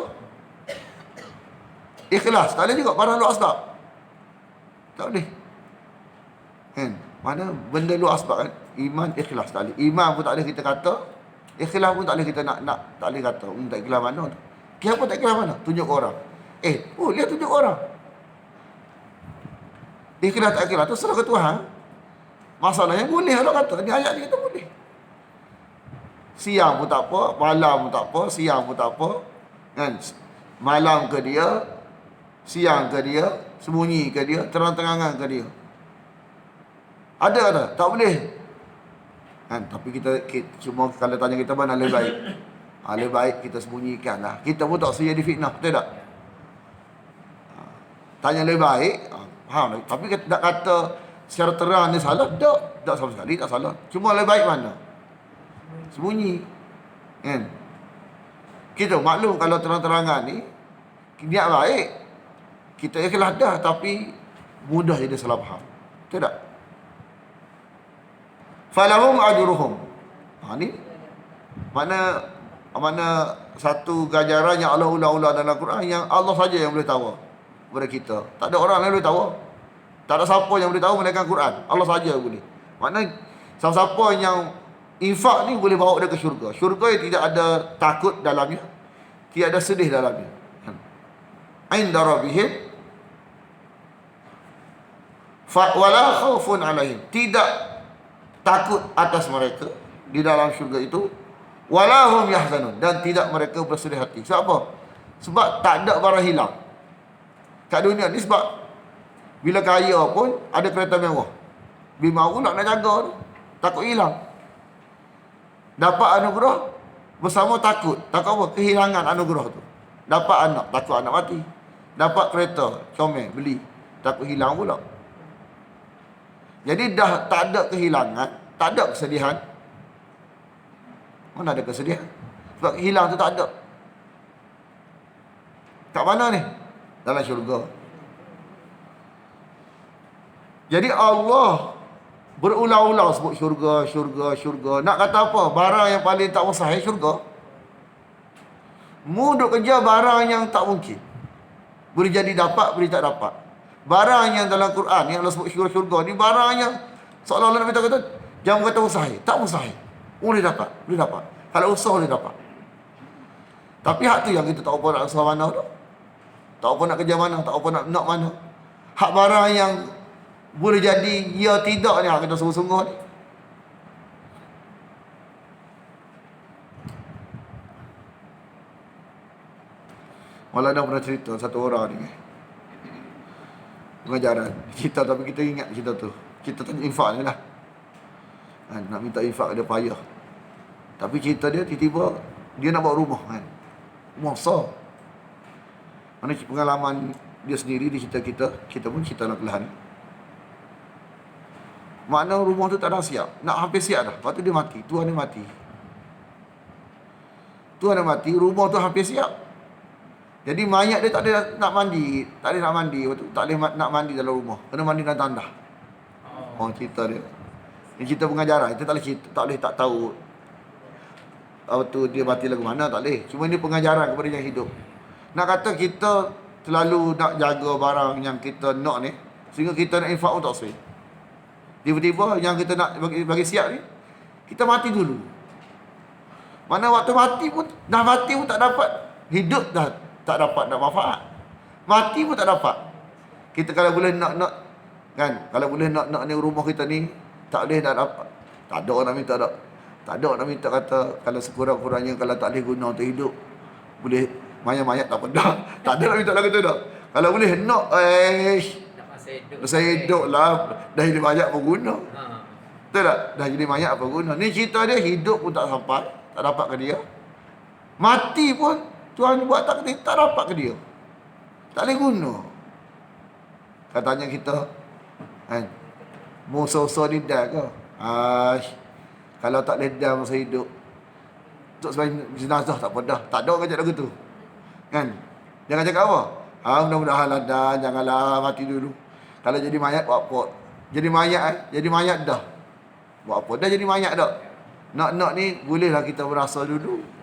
Ikhlas, tak boleh juga barang Allah asbab. Tak boleh. Kan? Mana benda lu asbab, kan? Iman, ikhlas tak boleh. Iman pun tak boleh kita kata. Ikhlas pun tak boleh kita nak tak boleh kata. Tak ikhlas mana tu? Kenapa tak ikhlas mana? Tunjuk orang. Lihat tunjuk orang. Ikhlas tak ikhlas tu serah ke Tuhan. Masalahnya boleh Allah kata. Ni ayat ni kita boleh. Siang pun tak apa, malam pun tak apa, siang pun tak apa. Kan? Malam ke dia, siang ke dia, sembunyi ke dia, terang-terangan ke dia. Ada. Tak boleh. Kan? Tapi kita cuma kalau tanya kita mana lebih baik. Lebih baik kita sembunyikan lah. Kita pun tak sedia difitnah, betul tak? Tanya lebih baik, faham. Tapi kita tak kata secara terang dia salah, tak sama sekali, tak salah. Cuma lebih baik mana? Sembunyi. Kan? Kita maklum kalau terang-terangan ni, niat baik, kita ikhlas dah, tapi mudah jadi salah faham. Betul tak? Falahum ajruhum. Ni mana satu ganjaran yang Allah ulang-ulang dalam Quran, yang Allah saja yang boleh tahu kepada kita. Tak ada orang lain boleh tahu. Tak ada siapa yang boleh tahu melainkan Quran. Allah saja boleh. Maknanya siapa yang infak ni boleh bawa dia ke syurga. Syurga yang tidak ada takut dalamnya, tidak ada sedih dalamnya. Inda rabbihim wala khaufun alaihim. Tidak takut atas mereka di dalam syurga itu, wala hum yahzanun, dan tidak mereka bersedih hati. Sebab apa? Sebab tak ada barang hilang kat dunia ni. Sebab bila kaya pun ada kereta mewah, bila mahu nak jaga tu, takut hilang. Dapat anugerah bersama takut apa? Kehilangan anugerah tu. Dapat anak, takut anak mati. Dapat kereta, comel, beli, takut hilang pula. Jadi dah tak ada kehilangan, tak ada kesedihan. Mana ada kesedihan? Sebab hilang tu tak ada. Kat mana ni? dalam syurga. Jadi Allah berulang-ulang sebut syurga, syurga, syurga. Nak kata apa? Barang yang paling tak mustahil syurga. Mu duk kerja barang yang tak mungkin. Boleh jadi dapat, boleh tak dapat. Barang yang dalam Quran yang Allah sebut syurga ni barang yang seolah-olah Nabi kata jangan kata mustahil. Tak mustahil. Boleh dapat, boleh dapat. Kalau usaha boleh dapat. Tapi hak tu yang kita tak apa nak usaha mana tu. Tak apa nak kerja mana, tak apa nak mana. Hak barang yang boleh jadi ya tidak ni hak kita sungguh-sungguh ni. Maulana pernah cerita satu orang ni pengajaran cerita, tapi kita ingat cerita tu. Kita tanya infak ni lah kan, nak minta infak dia payah. Tapi cerita dia tiba-tiba dia nak bawa rumah kan, rumah besar. Mana pengalaman dia sendiri, dia cerita kita pun cerita nak kelahan. Makna rumah tu tak ada siap, nak hampir siap dah. Lepas tu dia mati, tuan dia mati. Tuan dia mati, rumah tu hampir siap. Jadi mayat dia tak ada nak mandi, tak ada nak mandi. Waktu tak boleh nak mandi dalam rumah, kena mandi dalam tandah. Oh, cerita dia. Ini cerita pengajaran, kita tak boleh cerita, tak boleh tak tahu waktu dia mati lagu mana, tak boleh. Cuma ini pengajaran kepada yang hidup. Nak kata kita terlalu nak jaga barang yang kita nak ni, sehingga kita nak infak pun tak sesuai. Tiba-tiba yang kita nak bagi siap ni, kita mati dulu. Mana waktu mati pun, dah mati pun tak dapat. Hidup dah tak dapat nak manfaat. Mati pun tak dapat. Kita kalau boleh nak kan, kalau boleh nak ni rumah kita ni, tak boleh nak dapat. Tak ada orang nak minta tak. Tak ada orang nak minta kata, kalau sekurang-kurangnya kalau tak boleh guna untuk hidup, boleh mayat-mayat tak apa dah. Tak ada nak minta lagu tu dah. Kalau boleh nak, saya hidup lah. Dah jadi mayat pun guna. Betul tak? Dah jadi mayat apa guna. Ni cerita dia hidup pun tak sampai, tak dapat ke dia. Mati pun Tuhan buat tak dapat ke dia. Tak boleh guna. Katanya kita kan, musuh-musuh ni dah ke? Kalau tak boleh dah masa hidup, untuk sebagai jenazah tak apa dah. Tak ada orang cakap lagu tu. Kan? Jangan cakap apa? Mudah-mudahan lah dah, janganlah mati dulu. Kalau jadi mayat buat apa? Jadi mayat dah. Buat apa? Dah jadi mayat dah. Nak ni bolehlah kita berasa dulu.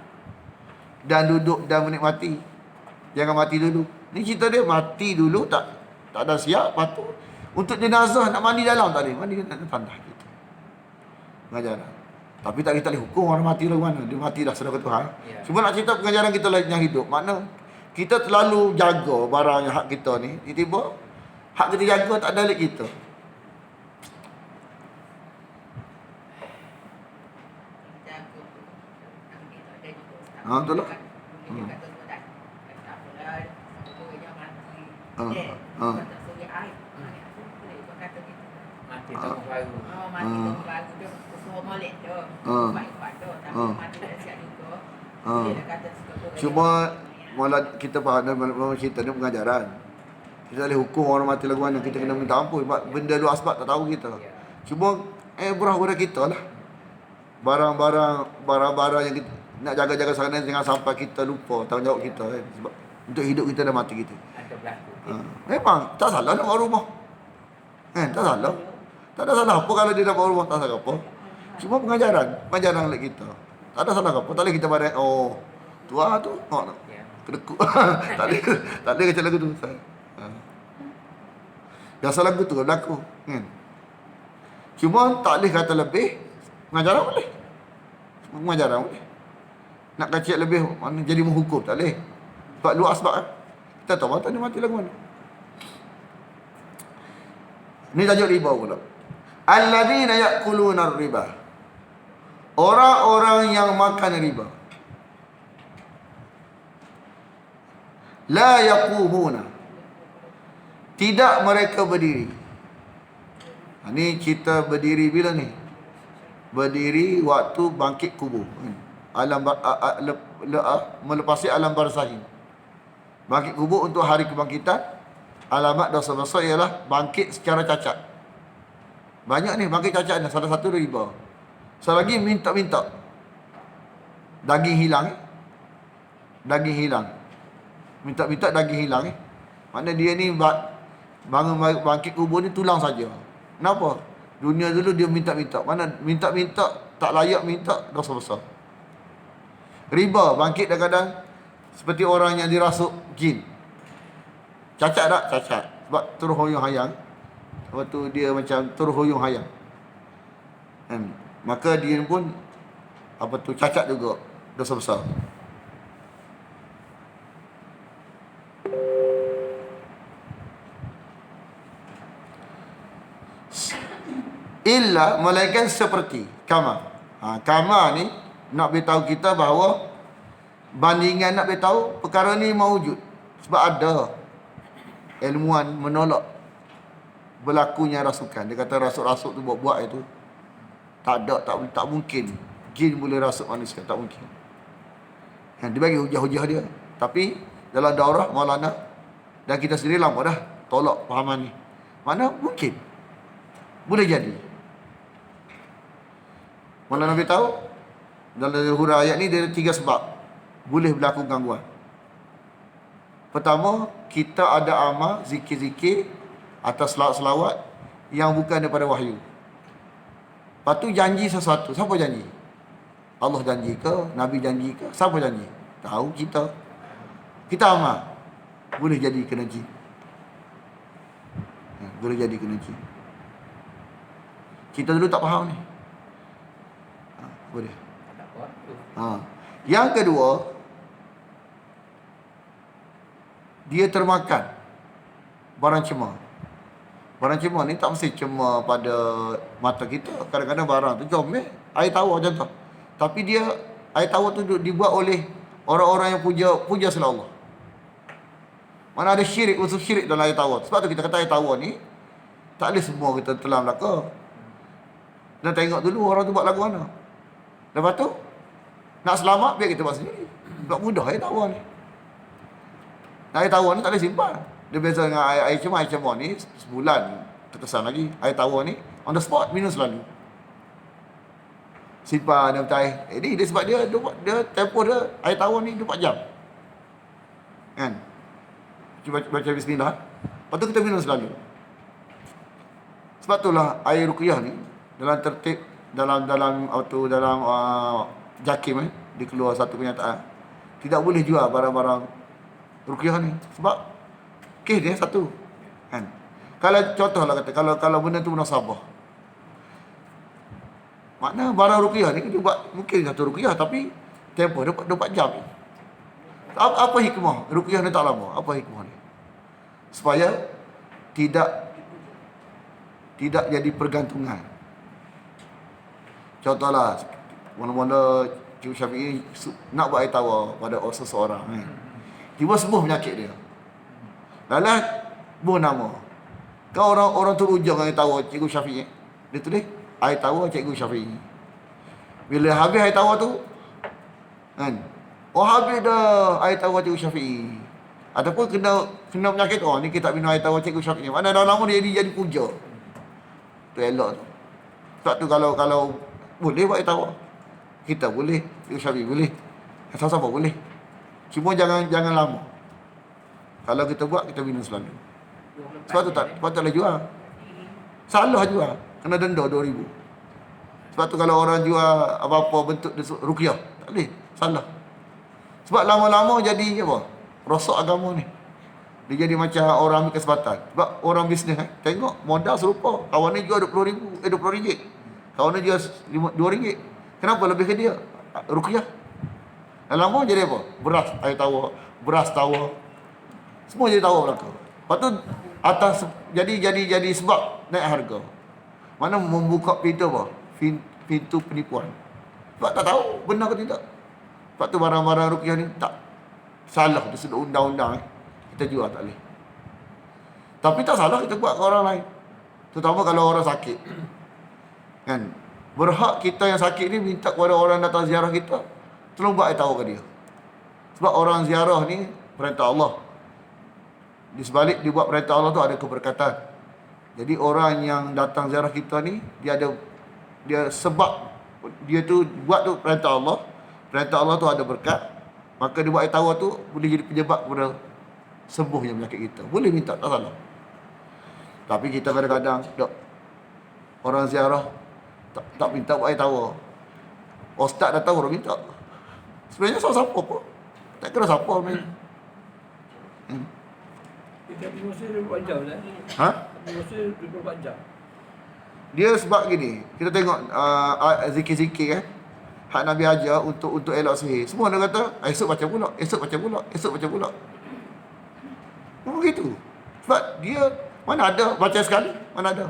Dan duduk dan menikmati. Jangan mati dulu. Ni cerita dia mati dulu tak ada siap. Lepas tu untuk jenazah nak mandi dalam tak boleh. Mandi dalam tandah gitu. Pengajaran. Tapi tak kita boleh hukum orang mati lagu mana. Dia mati dah sedar ke Tuhan. Ya. Cuma nak cerita pengajaran kita yang hidup. Makna kita terlalu jaga barang yang hak kita ni. Tiba-tiba hak kita jaga tak ada lagi kita. Betul lah. Mati tak baru. Cuma malah kita faham dalam cerita ni pengajaran. Kita boleh hukum orang mati lagu mana, kita kena minta ampun. Benda luar sebab tak tahu kita. Cuma berah-berah kita lah. Barang-barang yang kita nak jaga-jaga sana, jangan sampai kita lupa tanggungjawab kita kan. Sebab untuk hidup kita dan mati kita. Ada berlaku. Memang tak salah nak bawa rumah. Kan, tak salah. Tak ada salah apa kalau dia nak bawa rumah, tak salah apa. Cuma pengajaran oleh kita. Tak ada salah apa. Tak boleh kita barang tua tu, Ya. kedekut. tak boleh kecil lagu tu. Biasa lagu tu berlaku, kan. Cuma tak boleh kata lebih, pengajaran boleh. Pengajaran boleh. Nak kacik lebih, mana jadi menghukum, tak boleh. Sebab luar sebab kan. Kita tahu mata dia mati lagu mana. Ni tajuk riba pula. Alladzina ya'kuluna riba. Orang-orang yang makan riba. La yaqumuna. Tidak mereka berdiri. Ni kita berdiri bila ni? Berdiri waktu bangkit kubur. Melepasi alam barzahin. Bangkit kubur untuk hari kebangkitan. Alamat dosa-dosa ialah bangkit secara cacat. Banyak ni bangkit cacat ni. Salah satu riba. Selagi minta-minta. Daging hilang. Daging hilang. Minta-minta daging hilang. Maknanya dia ni bangun bangkit kubur ni tulang saja. Kenapa? Dunia dulu dia minta-minta. Mana minta-minta, tak layak minta, dosa besar. Riba, bangkit kadang-kadang seperti orang yang dirasuk jin. Cacat tak? Cacat. Sebab terus hoyong hayang. Lepas tu dia macam terus hoyong hayang. Kan? Maka dia pun cacat juga, dosa besar. Illa melainkan seperti kama. Kama ni nak beritahu kita bahawa bandingan nak beritahu perkara ni maujud. Sebab ada ilmuwan menolak berlakunya rasukan. Dia kata rasuk-rasuk tu buat-buat itu tak ada, tak mungkin jin boleh rasuk manusia, tak mungkin. Dia bagi hujah-hujah dia. Tapi dalam daurah Maulana dan kita sendiri lama dah tolak fahaman ni. Mana mungkin boleh jadi. Maulana beritahu dalam huraian ayat ni dia ada 3 sebab boleh berlaku gangguan. Pertama, kita ada amal zikir-zikir atas selawat-selawat yang bukan daripada wahyu. Lepas tu janji sesuatu. Siapa janji? Allah janji ke? Nabi janji ke? Siapa janji? Tahu kita. Kita amal. Boleh jadi kena jin. Boleh jadi kena jin. Kita dulu tak faham ni. Boleh. Yang kedua, dia termakan barang cemar. Barang cemar ni tak mesti cemar pada mata kita. Kadang-kadang barang tu comel, air tawar contoh. Tapi dia air tawar tu dibuat oleh orang-orang yang puja selain Allah. Mana ada syirik, unsur syirik dalam air tawar. Sebab tu kita kata air tawar ni tak boleh semua kita telan belaka. Dan tengok dulu orang tu buat lagu mana. Lepas tu nak selamat biar kita buat sendiri. Tak mudah air tawar ni. Air tawar ni tak boleh simpan. Dia biasa dengan air cemar ni sebulan terkesan lagi. Air tawar ni on the spot minum selalu. Simpan dia macam air. Dia sebab dia tempoh dia air tawar ni 24 jam. Kan? Cuba baca bismillah. Lepas tu kita minum selalu. Sebab itulah air ruqyah ni dalam tertib dalam JAKIM dikeluar satu kenyataan tidak boleh jual barang-barang ruqyah ni sebab kes dia satu kan. Kalau contohlah kata kalau benda tu munasabah, makna barang ruqyah ni dia buat mungkin satu ruqyah tapi tempoh 24 jam. Apa hikmah ruqyah ni tak lama? Apa hikmah ni? Supaya tidak jadi pergantungan. Contohlah, mula-mula Cikgu Syafi'i nak buat air tawar pada seseorang kan. Tiba sembuh penyakit dia. Lalu buh nama. Kau orang tu ujung air tawar Cikgu Syafi'i. Dia tulis air tawar Cikgu Syafi'i. Bila habis air tawar tu kan. Oh habis dah air tawar Cikgu Syafi'i. Ataupun kena penyakit ni kita tak minum air tawar Cikgu Syafi'i. Mana dah lama dia jadi puja. Tu elok tu. Sebab tu kalau boleh buat air tawar. Kita boleh, Cikgu Syafi'i boleh. Siapa boleh. Cuma jangan lama. Kalau kita buat, kita minum selalu. Sebab tu tak boleh jual. Salah jual. Kena denda 2,000. Sebab tu kalau orang jual apa-apa bentuk ruqyah, tak boleh. Salah. Sebab lama-lama jadi apa? Rosak agama ni. Dia jadi macam orang ambil kesempatan. Sebab orang bisnes tengok modal serupa. Kawan ni jual 20 ringgit. Kawan ni jual RM2. Kenapa lebih ke dia? Ruqyah. Lama jadi apa? Beras air tawar, beras tawar. Semua jadi tawar belaka. Lepas tu atas jadi sebab naik harga. Mana membuka pintu apa? Pintu penipuan. Sebab tak tahu benar ke tidak. Sebab tu barang-barang ruqyah ni tak salah dari sudut undang-undang kita jual tak boleh. Tapi tak salah kita buat ke orang lain. Terutama kalau orang sakit. Kan? Berhak kita yang sakit ni minta kepada orang datang ziarah kita, tolong buat air tawar ke dia. Sebab orang ziarah ni perintah Allah. Di sebalik dia buat perintah Allah tu ada keberkatan. Jadi orang yang datang ziarah kita ni dia sebab dia tu buat tu perintah Allah. Perintah Allah tu ada berkat. Maka dia buat air tawar tu boleh jadi penyebab kepada sembuhnya penyakit kita. Boleh minta, tak salah. Tapi kita kadang-kadang orang ziarah tak minta buat air tawar. Ustaz dah tahu orang minta. Sebenarnya siapa pun. Tak kira siapa ni. Kita mesti 24 jam lah. Ha? Mesti 24 jam. Dia sebab gini, kita tengok zikir-zikir kan. Hak Nabi ajar untuk elak sihir. Semua dia kata, esok baca pula, esok baca pula, esok baca pula. Memang begitu. Sebab dia mana ada baca sekali, mana ada.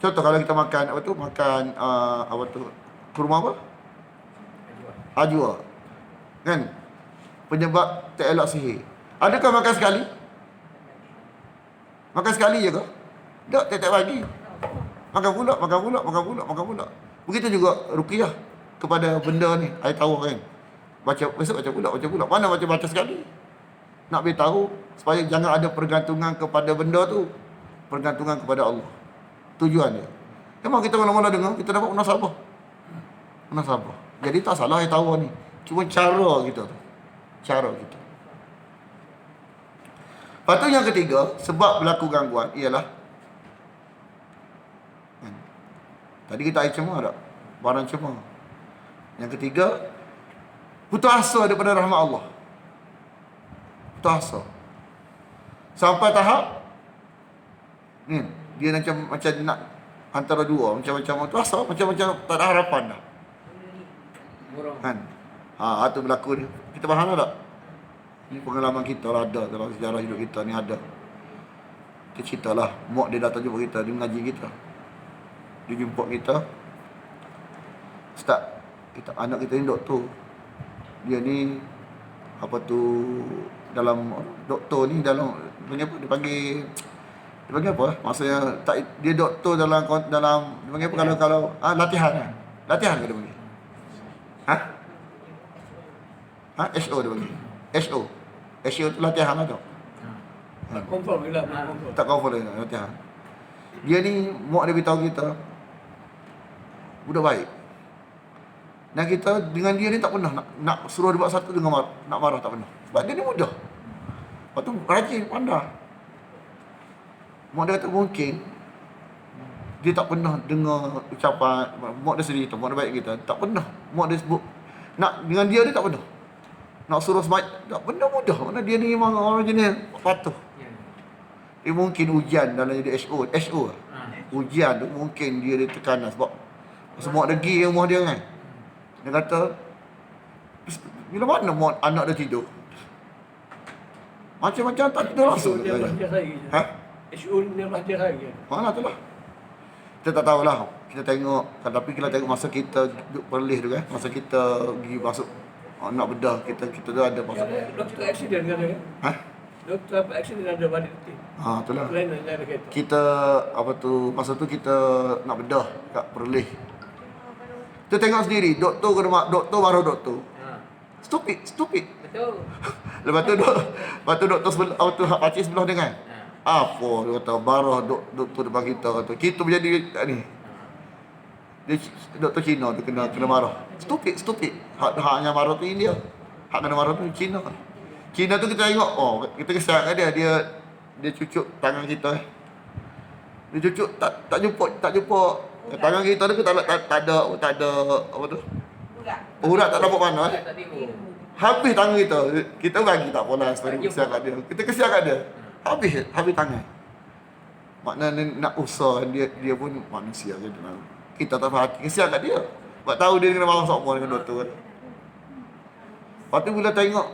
Contoh kalau kita makan kurma apa? Ajwa. Kan? Penyebab tak elak sihir. Adakah makan sekali? Makan sekali je ke? Tak, tiap-tiap pagi. Makan pula. Begitu juga ruqyah kepada benda ni, air tawar kan. Besok baca pula. Mana baca sekali? Nak beritahu supaya jangan ada pergantungan kepada benda tu. Pergantungan kepada Allah. Tujuan dia. Memang kita mula-mula dengar, kita dapat munasabah. Jadi tak salah air tawar ni. Cuma cara kita tu. Lepas tu yang ketiga, sebab berlaku gangguan ialah tadi kita air cemar tak? Barang cemar. Yang ketiga, putus asa daripada rahmat Allah. Putus asa. Sampai tahap ni, dia macam nak antara dua, macam putus asa, macam tak ada harapan dah. Kan? Tu berlaku ni. Kita faham tak? Ni pengalaman kita lah, ada dalam sejarah hidup kita ni ada. Kita ceritalah, mak dia datang jumpa kita, dia mengaji kita. Dia jumpa kita. Ustaz, anak kita ni doktor. Dia ni dalam doktor ni dalam dia panggil apa? Maksudnya tak, dia doktor dalam dia panggil apa kalau latihan kan? Latihan ke dia panggil? SO dia panggil. SO tu latihan lah tu. Tak confirm juga. Tak confirm lagi latihan. Dia ni mak dia beritahu kita budak baik. Dan kita dengan dia ni tak pernah nak suruh dia buat satu dengan nak marah tak pernah. Sebab dia ni mudah. Lepas tu rajin, pandai. Mak dia kata mungkin dia tak pernah dengar ucapan mak dia sendiri tu, mak dia baik kita. Tak pernah mak dia sebut nak dengan dia tak pernah. Nak suruh sembahyang tak benda mudah. Mana dia ni memang orang jenis patuh. Mungkin ujian dalam jadi SO. Ujian tu mungkin dia tekanan sebab semua ada pergi rumah dia kan. Dia kata bila mana anak dia tidur? Macam-macam tak tidur langsung. SO ni belajar lagi. Mana tu lah. Kita tak tahulah. Kita tengok, tapi kita tengok masa kita duduk Perlis tu kan. Masa kita pergi masuk nak bedah, kita tu ada masuk. Doktor aksiden kan? Doktor apa aksiden ada balik nanti. Itulah. Lain ada kereta. Kita masa tu kita nak bedah kat Perlis. Kita tengok sendiri, doktor baru doktor. Stupid. Betul. Lepas tu doktor sebelah, pakcik sebelah dia kan. Apa dia kata, barah doktor depan kita kita menjadi ni. Dia doktor Cina tu kena marah. Stupid. Hak yang marah tu India. Hak kena marah tu Cina. Cina tu kita tengok, kita kesian kat dia cucuk tangan kita. Dia cucuk tak jumpa. Tangan kita tu tak ada apa tu? Urat tak dapat mana. Tak timbul. Habis tangan kita. Kita bagi tak apalah story kesian kat dia. Kita kesian kat dia. Habis tangan. Maknanya nak usah dia pun manusia je. Kita tak faham kesian kat dia. Sebab tahu dia kena marah sokong dengan doktor kan. Lepas tu bila tengok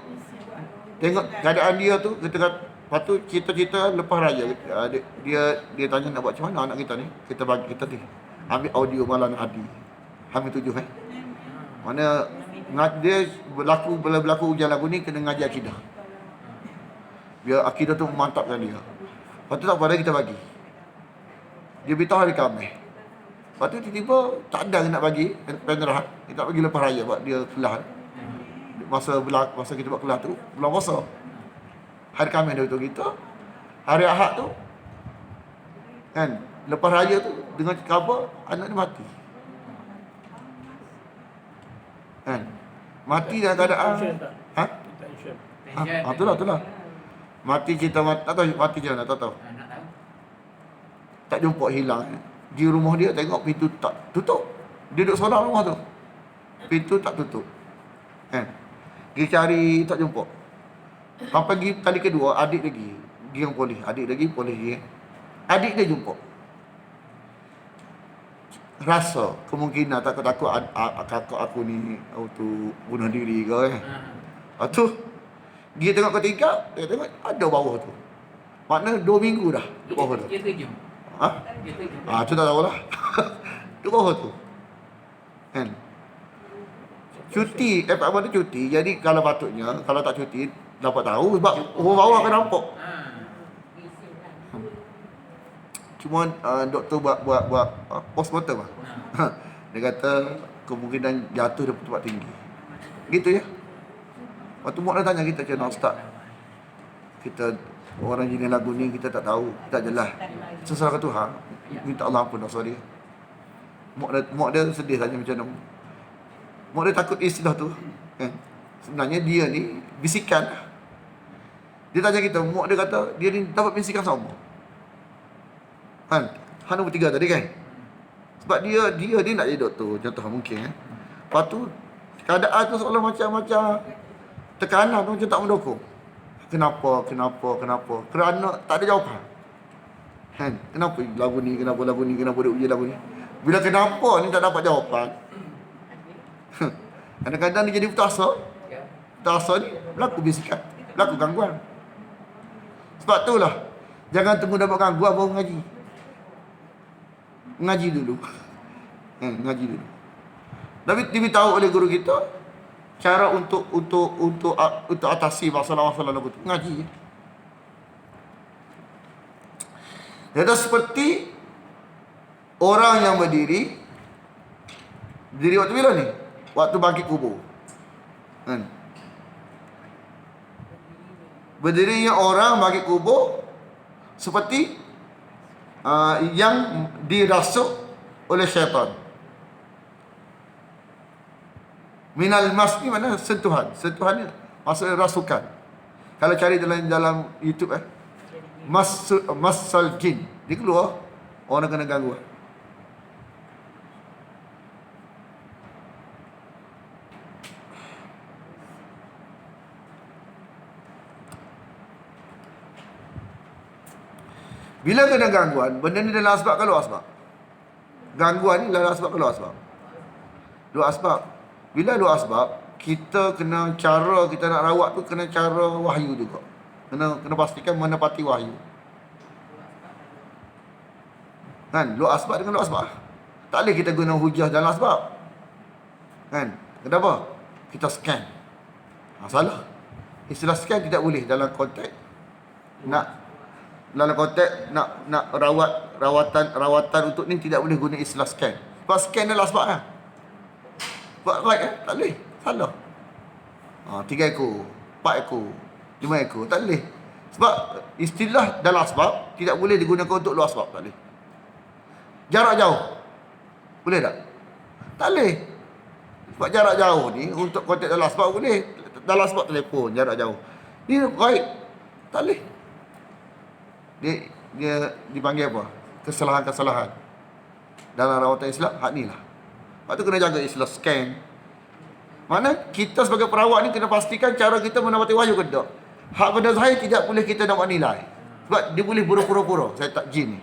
keadaan dia tu, kita kata, lepas tu cerita lepas raya dia tanya nak buat macam mana anak kita ni. Kita bagi kita ni ambil audio malam Adi. Hamil 7 kan. Mana dia berlaku ujian lagu ni kena ngaji akidah. Biar akidah tu memantapkan dia. Lepas tu tak pada kita bagi. Dia beritahu hari Khamis. Lepas tu tiba-tiba tak ada nak bagi penerahan. Kita tak bagi lepas raya sebab dia kelas. Masa kita buat kelas tu bulan puasa. Hari Khamis dia beritahu kita. Hari Ahad tu kan lepas raya tu dengan khabar anak dia mati. Kan? Mati dalam keadaan Itulah. itulah. Mati cerita mati, tak tahu mati macam mana, tak tahu. Nak tahu. Tak jumpa, hilang. Di rumah dia tengok pintu tak tutup. Dia duduk seorang rumah tu. Pintu tak tutup. Kan? Pergi cari tak jumpa. Sampai pergi kali kedua, adik lagi. Pergi dengan polis. Adik lagi, polis lagi. Adik dia jumpa. Rasa kemungkinan takut-takut kakak aku ni untuk bunuh diri ke kan. Lepas tu dia tengok ketiga, dia tengok ada bawah tu. Makna 2 minggu dah di bawah tu. Dia terjun. Ha? Dia terjun. Tu tak tahulah. Di bawah tu. Kan? Cuti, apa tu cuti. Jadi kalau patutnya, kalau tak cuti dapat tahu sebab orang bawah akan nampak. Cuma doktor buat postmortem lah. Dia kata kemungkinan jatuh daripada tempat tinggi. Gitu ya. Waktu mak dah tanya kita macam nak start. Kita orang jenis lagu ni kita tak tahu, tak jelas. Sesalah ke Tuhan, minta Allah ampun dosa dia. Mak dia sedih tanya macam mana. Mak dia takut istilah tu. Kan? Sebenarnya dia ni bisikan. Dia tanya kita, mak dia kata dia ni dapat bisikan sama. Kan? Han nombor 3 tadi kan? Sebab dia nak jadi doktor, contoh mungkin kan. Lepas tu keadaan tu seolah macam tekanan tu macam tak mendukung. Kenapa? Kerana tak ada jawapan. Kan? Kenapa lagu ni, kenapa dia uji lagu ni. Bila kenapa ni tak dapat jawapan. Kadang-kadang dia jadi putus asa. Putus asa ni berlaku bisikan, berlaku gangguan. Sebab itulah jangan tunggu dapat gangguan baru mengaji. Ngaji dulu. Ngaji dulu. Tapi diberitahu oleh guru kita cara untuk atasi masalah-masalah lagu tu. Ngaji. Jadi seperti orang yang berdiri waktu bila ni? Waktu bangkit kubur. Kan? Berdirinya orang bangkit kubur seperti yang dirasuk oleh syaitan. Minal mas ni mana sentuhan. Sentuhan ni maksudnya rasukan. Kalau cari dalam YouTube masal jin, dia keluar orang kena gangguan. Bila kena gangguan, benda ni dalam asbab ke luar asbab? Gangguan ni dalam asbab ke luar asbab? Luar asbab. Bila luar asbab, kita kena cara kita nak rawat tu kena cara wahyu juga. Kena pastikan menepati wahyu. Kan? Luar asbab dengan luar asbab. Tak boleh kita guna hujah dalam asbab. Kan? Kenapa? Kita scan. Salah. Istilah scan tidak boleh dalam konteks nak rawatan untuk ni tidak boleh guna istilah scan. Sebab scan adalah sebab kan. Sebab right tak boleh. Salah. 3 ekor, 4 ekor, 5 ekor, tak boleh. Sebab istilah dalam asbab tidak boleh digunakan untuk luar asbab, tak boleh. Jarak jauh. Boleh tak? Tak boleh. Sebab jarak jauh ni untuk konteks dalam asbab boleh. Dalam asbab telefon jarak jauh. Ni right. Tak boleh. Dia dipanggil apa? Kesalahan-kesalahan dalam rawatan Islam. Hak ni lah. Lepas tu kena jaga istilah scan. Mana kita sebagai perawat ni kena pastikan cara kita menepati wahyu ke tak. Hak benda zahir tidak boleh kita nak nilai. Sebab dia boleh berpura-pura saya tak jin ni.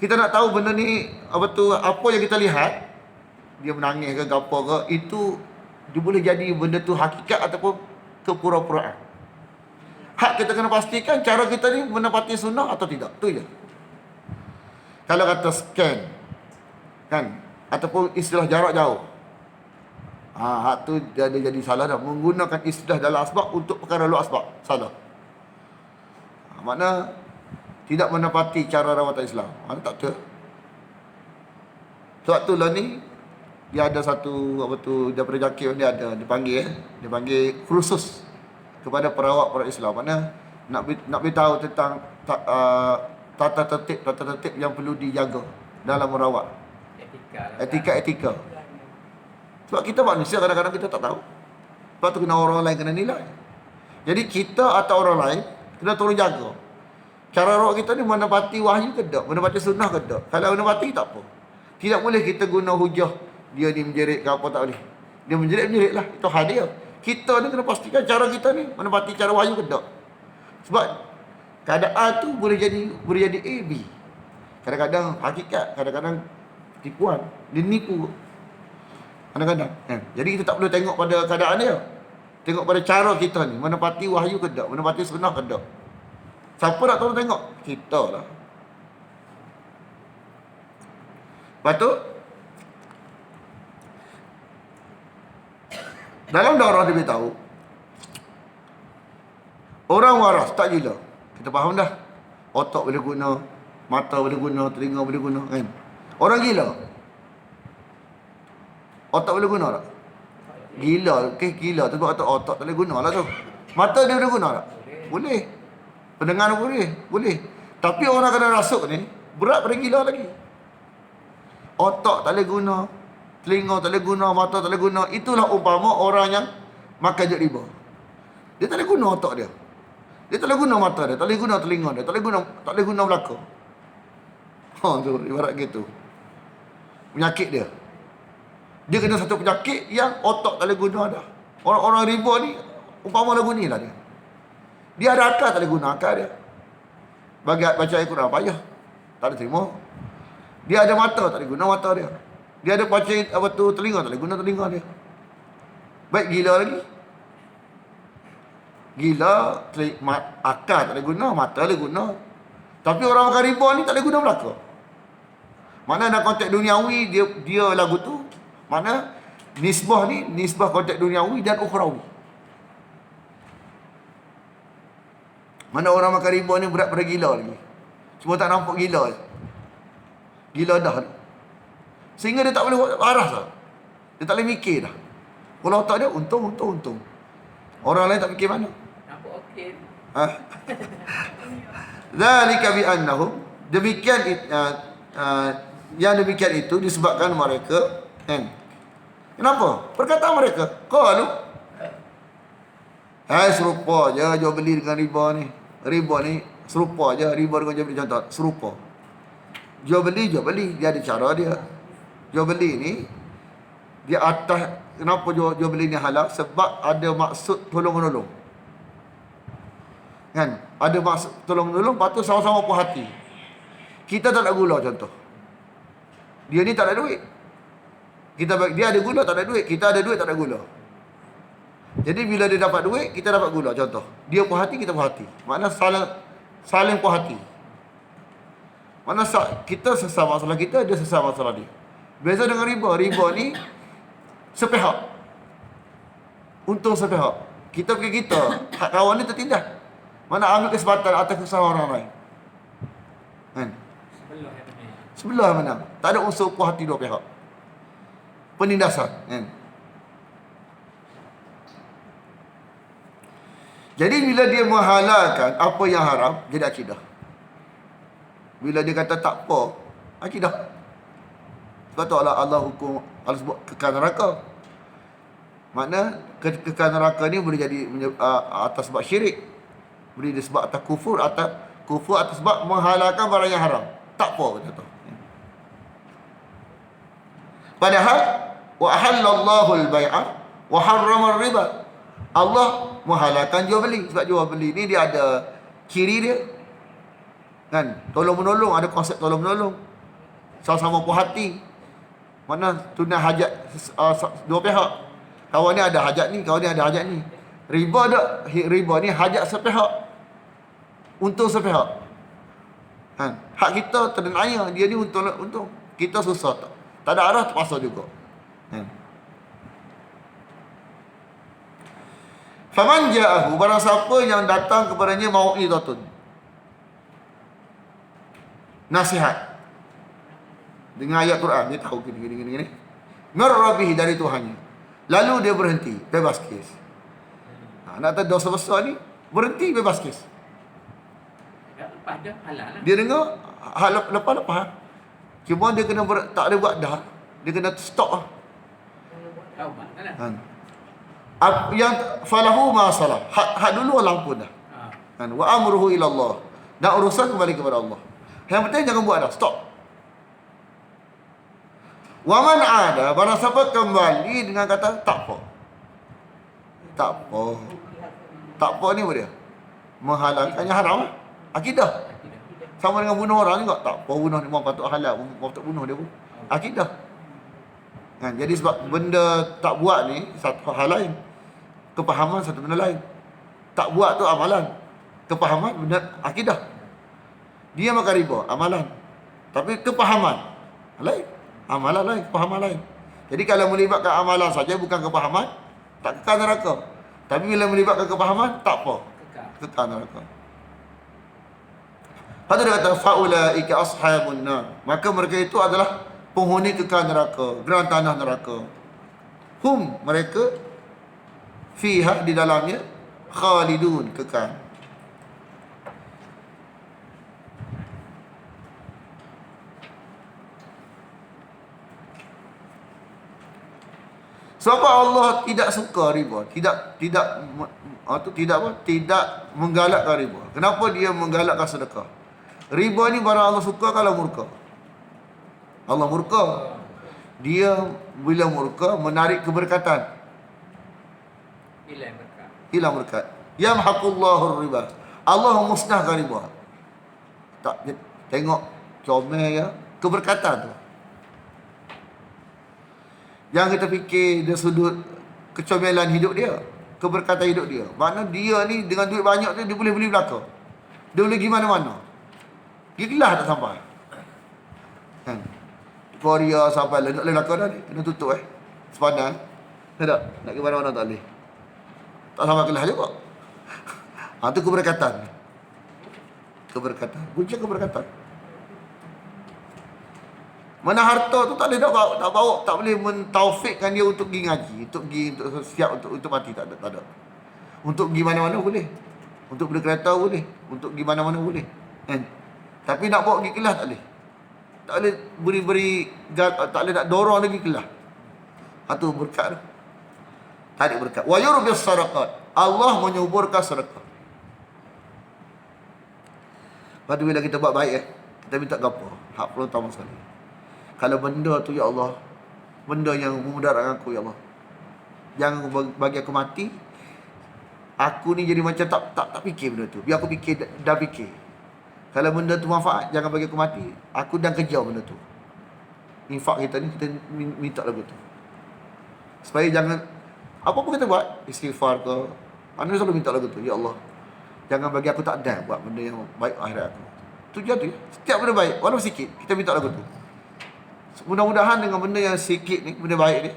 Kita nak tahu benda ni apa yang kita lihat, dia menangis ke apa ke, itu dia boleh jadi benda tu hakikat ataupun kepura-puraan. Hak kita kena pastikan cara kita ni menepati sunnah atau tidak. Tu je. Kalau kata scan kan, ataupun istilah jarak jauh, hak tu jadi salah dah. Menggunakan istilah dalam asbab untuk perkara luar asbab, salah. Makna tidak menepati cara rawatan Islam. Mana tak betul. Sebab tu lah ni dia ada satu daripada Jakir dia ada dipanggil khusus kepada perawat Islam. Mana nak beritahu tentang tata tertib yang perlu dijaga dalam merawat. Etika. Sebab kita manusia kadang-kadang kita tak tahu. Sebab tu kena orang lain kena nilai. Jadi kita atau orang lain kena tolong jaga. Cara roh kita ni menepati wahyu ke tak? Menepati sunnah ke tak? Kalau menepati tak apa. Tidak boleh kita guna hujah dia ni menjerit ke apa, tak boleh. Dia menjerit lah. Itu hal dia. Kita ni kena pastikan cara kita ni menepati cara wahyu ke tak. Sebab keadaan tu boleh jadi A, B. Kadang-kadang hakikat, kadang-kadang tipuan. Dia nipu. Kadang-kadang. Jadi kita tak perlu tengok pada keadaan dia. Tengok pada cara kita ni menepati wahyu ke tak, menepati sunnah ke tak. Siapa nak tolong tengok? Kita lah. Lepas tu, dalam daurah dia beritahu, orang waras tak gila. Kita faham dah. Otak boleh guna, mata boleh guna, telinga boleh guna, kan? Orang gila. Otak boleh guna tak? Gila, gila tu otak tak boleh guna lah tu. Mata dia boleh guna tak? Boleh. Pendengar boleh. Tapi orang kena rasuk ni berat pada gila lagi. Otak tak boleh guna, telinga tak boleh guna, mata tak boleh guna. Itulah umpama orang yang makan je riba. Dia tak boleh guna otak dia. Dia tak boleh guna mata dia, tak boleh guna telinga dia, tak boleh guna belaka. Tu ibarat gitu. Penyakit dia. Dia kena satu penyakit yang otak tak boleh guna dah. Orang-orang riba ni umpama lagu ni lah dia. Dia ada akal, tak boleh guna akal dia. Bagi baca Al-Quran payah, tak ada terima. Dia ada mata, tak boleh guna mata dia. Dia ada baca telinga, tak boleh guna telinga dia. Baik gila lagi. Gila, akal tak boleh guna, mata boleh guna. Tapi orang makan riba ni tak boleh guna belaka. Mana dalam konteks duniawi dia lagu tu, mana nisbah ni nisbah konteks duniawi dan ukhrawi. Mana orang makan riba ni berat pada gila lagi. Cuma tak nampak gila je. Gila dah. Sehingga dia tak boleh buat waras lah. Dia tak boleh mikir dah. Kalau otak dia untung. Orang lain tak fikir mana. Nampak okey. Zalika bi annahum, demikian yang demikian itu disebabkan mereka kenapa? Perkataan mereka qalu serupa je jual beli dengan riba ni. Riba ni serupa je, riba dengan jual beli, contoh serupa. Jual beli dia ada cara dia. Jual beli ni di atas, kenapa jual beli ni halal? Sebab ada maksud tolong-menolong. Kan? Ada maksud tolong-menolong, lepas tu sama-sama puas hati. Kita tak ada gula contoh. Dia ni tak ada duit. Dia ada gula, tak ada duit. Kita ada duit, tak ada gula. Jadi bila dia dapat duit, kita dapat gula contoh. Dia puas hati, kita puas hati. Makna saling puas hati. Makna kita sesal masalah kita, dia sesal masalah dia. Beza dengan riba. Riba ni sepihak. Untung sepihak. Kita pergi hak kawan ni tertindas. Mana ambil kesempatan atas kesalahan orang lain. Kan? Sebelah yang menang. Tak ada unsur puas hati dua pihak. Penindasan. Kan? Jadi bila dia menghalalkan apa yang haram, jadi akidah. Bila dia kata tak apa, akidah. Sebab tu Allah hukum, Allah sebut kekal neraka. Makna kekal neraka ni boleh jadi atas sebab syirik, boleh disebab atas kufur, atas sebab menghalalkan barang yang haram. Tak apa kata tu. Padahal wa ahallallahu al-bai'a wa harrama ar-riba. Allah menghalalkan jual beli. Sebab jual beli ni dia ada ciri dia. Kan? Tolong menolong, ada konsep tolong menolong. Sama-sama puas hati. Mana tunai hajat dua pihak. Kawan ni ada hajat ni, kawan ni ada hajat ni. Riba ni hajat sepihak. Untung sepihak. Kan? Hak kita terdaya, dia ni untung. Kita susah tak. Tak ada arah terpaksa juga. Kan? Faman ja'ahu, barang siapa yang datang kepadanya mau'izatun, nasihat dengan ayat Quran, dia tahu gini. Mir rabbih, dari Tuhannya. Lalu dia berhenti, bebas kes. Nak tahu dosa besar ni, berhenti bebas kes. Lepas dah halal lah. Dia dengar lepas. Cuma dia kena tak ada buat dah. Dia kena stop lah. Taubat lah. Kan? Yang falahu ma salah. Hak dulu Allah ampun dah. Kan, wa amruhu ila Allah. Dan urusan kembali kepada Allah. Yang penting jangan buat dah. Stop. Wa man ada, barang siapa kembali dengan kata tak apa. Tak apa. Tak apa ni apa dia? Menghalalkan yang haram. Akidah. Sama dengan bunuh orang juga. Tak apa bunuh ni, mau patut halal, mau patut bunuh dia pun. Akidah. Kan, jadi sebab benda tak buat ni satu hal lain. Kepahaman satu benda lain. Tak buat tu amalan. Kepahaman benda akidah. Dia makan riba, amalan. Tapi kepahaman lain. Amalan lain, kepahaman lain. Jadi kalau melibatkan amalan saja bukan kepahaman, tak kekal neraka. Tapi bila melibatkan kepahaman, tak apa. Kekal neraka. Lepas tu dia kata, faulaika ashabun nar. Maka mereka itu adalah penghuni kekal neraka, gerang tanah neraka. Hum, mereka, fiha, di dalamnya, khalidun, kekal. Sebab Allah tidak suka riba, tidak menggalakkan riba. Kenapa dia menggalakkan sedekah? Riba ni barang Allah suka kalau murka. Allah murka. Dia bila murka menarik keberkatan. Hilang berkat. Yamhaqullahu riba. Allah memusnahkan riba. Tak tengok comel ya, keberkatan tu. Yang kita fikir dia sudut kecomelan hidup dia, keberkatan hidup dia. Makna dia ni dengan duit banyak tu dia boleh beli belaka. Dia boleh pergi mana-mana. Gila tak sampai. Kan? Korea sampai lah. Tak boleh belaka dah ni. Kena tutup sepadan. Tak? Nak pergi mana-mana tak boleh. Tak sampai kelas juga. Tu keberkatan. Keberkatan. Punca keberkatan. Mana harta tu tak boleh tak boleh mentaufikkan dia untuk pergi ngaji, untuk siap untuk mati, tak ada. Untuk pergi mana-mana boleh. Untuk beli kereta boleh, untuk pergi mana-mana boleh. Kan? Tapi nak bawa pergi kelas tak boleh. Tak boleh tak boleh nak dorong lagi kelas. Tu berkat tu. Tarik berkat. Wa yurbis sadaqat. Allah menyuburkan sedekah. Lepas tu bila kita buat baik kita minta gapo? Hak pertama sekali. Kalau benda tu ya Allah, benda yang memudaratkan aku ya Allah, jangan bagi aku mati. Aku ni jadi macam tak fikir benda tu. Biar aku fikir dah fikir. Kalau benda tu manfaat, jangan bagi aku mati. Aku dah kejar benda tu. Infak kita ni kita minta lagu tu. Supaya jangan apa pun kita buat, istighfar ke, anda selalu minta lagu tu. Ya Allah, jangan bagi aku tak ada buat benda yang baik akhirat aku. Tujuan tu ya. Setiap benda baik, walaupun sikit, kita minta lagu tu. Mudah-mudahan dengan benda yang sikit ni, benda baik ni,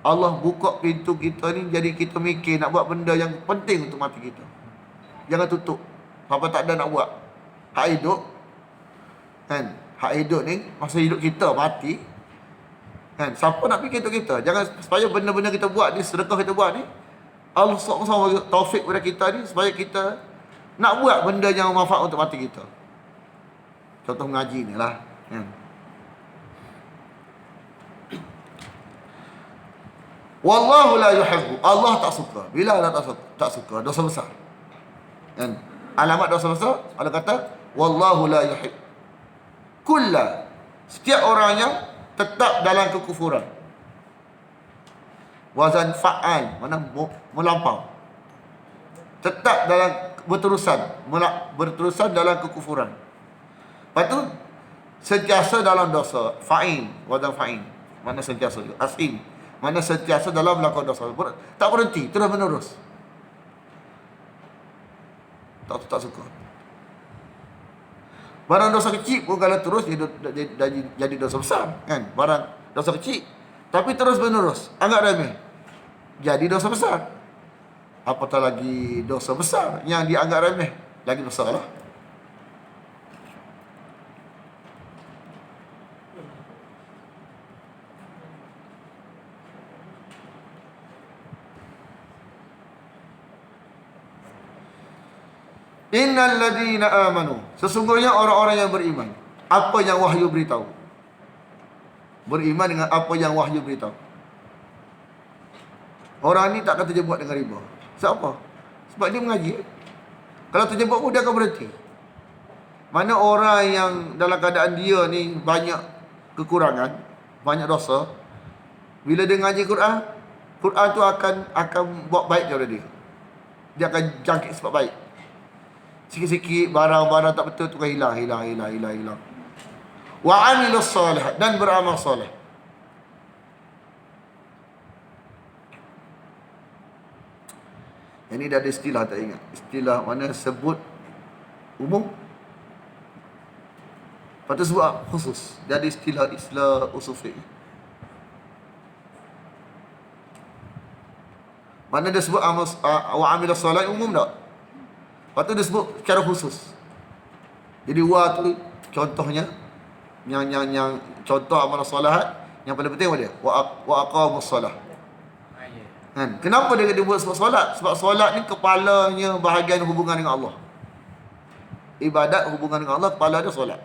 Allah buka pintu kita ni, jadi kita mikir nak buat benda yang penting untuk mati kita. Jangan tutup. Apa tak ada nak buat. Hak hidup, kan? Hak hidup ni, masa hidup kita mati, kan? Siapa nak fikir untuk kita? Jangan, supaya benda-benda kita buat ni, sedekah kita buat ni, Allah sama taufik pada kita ni, supaya kita nak buat benda yang manfaat untuk mati kita. Contoh mengaji ni lah, kan? Wallahu la yuhibbu. Allah tak suka. Bila Allah tak suka? Dosa besar. Kan? Alamat dosa besar, Allah kata wallahu la yuhibbu kulla, setiap orang yang tetap dalam kekufuran. Wazan fa'al, mana melampau. Tetap dalam berterusan dalam kekufuran. Lepas tu sentiasa dalam dosa. Fa'in, wazan fa'in. Mana sentiasa juga. Asim, mana sentiasa dalam melakukan dosa. Tak berhenti, terus menerus. Tak suka. Barang dosa kecil pun kalau terus jadi dosa besar, kan? Barang dosa kecil tapi terus menerus, anggap remeh, jadi dosa besar. Apatah lagi dosa besar yang dianggap remeh, lagi besar lah. Innal ladina amanu, sesungguhnya orang-orang yang beriman. Apa yang wahyu beritahu? Beriman dengan apa yang wahyu beritahu. Orang ni tak akan terjebak dengan riba. Sebab apa? Sebab dia mengaji. Kalau terjebak pun dia akan berhenti. Mana orang yang dalam keadaan dia ni banyak kekurangan, banyak dosa, bila dia ngaji Quran, Quran tu akan buat baik daripada dia. Dia akan jangkit sebab baik. Sikit-sikit barang-barang tak betul tu kan hilang. Wa amilus solih, dan beramal soleh. Ini dah ada istilah, tak ingat. Istilah mana sebut umum, lepas tu sebut khusus. Dia ada istilah usul fiqh. Mana dia sebut wa amilus solih umum tak? Lepas tu dia sebut secara khusus. Jadi wa tu contohnya yang contoh amal solat yang paling penting apa dia? Wa aqamus solah. Kan? Kenapa dia buat sebab solat? Sebab solat ni kepalanya bahagian hubungan dengan Allah. Ibadat hubungan dengan Allah, kepala dia solat.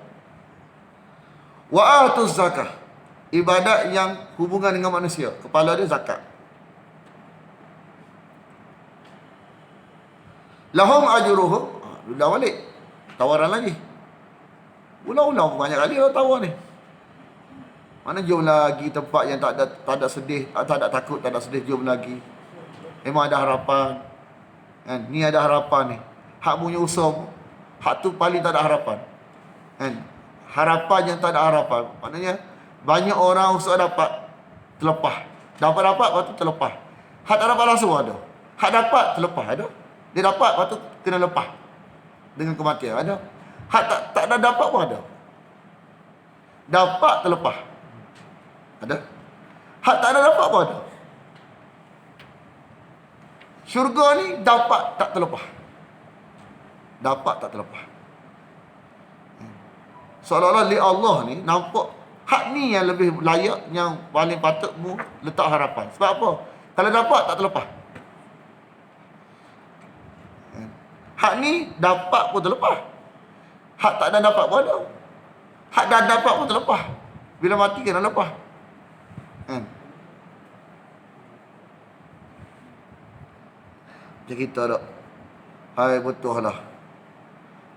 Wa atuz zakah. Ibadat yang hubungan dengan manusia, kepala dia zakat. Lahum ajruhum. Ulang balik. Tawaran lagi. Ulang-ulang banyak kali orang tawar ni. Mana jom lagi tempat yang tak ada sedih, tak ada takut, tak ada sedih, jom lagi. Memang ada harapan. Kan? Ni ada harapan ni. Hak punya usaha, hak tu paling tak ada harapan. Kan? Harapan yang tak ada harapan. Maknanya banyak orang usaha dapat terlepas. Dapat lepas tu terlepas. Hak tak dapat langsung ada. Hak dapat terlepas ada. Dia dapat lepas tu kena lepas dengan kematian ada. Hak tak ada dapat pun ada. Dapat terlepas ada. Hak tak ada dapat pun ada. Syurga ni dapat tak terlepas. Dapat tak terlepas. Seolah-olah li Allah ni nampak hak ni yang lebih layak, yang paling patut mu letak harapan. Sebab apa? Kalau dapat tak terlepas. Hak ni dapat pun terlepas. Hak tak ada dapat pun ada. Hak dah dapat pun terlepas. Bila mati kena lepas. Kan? Macam kita tak? Hai, betul lah.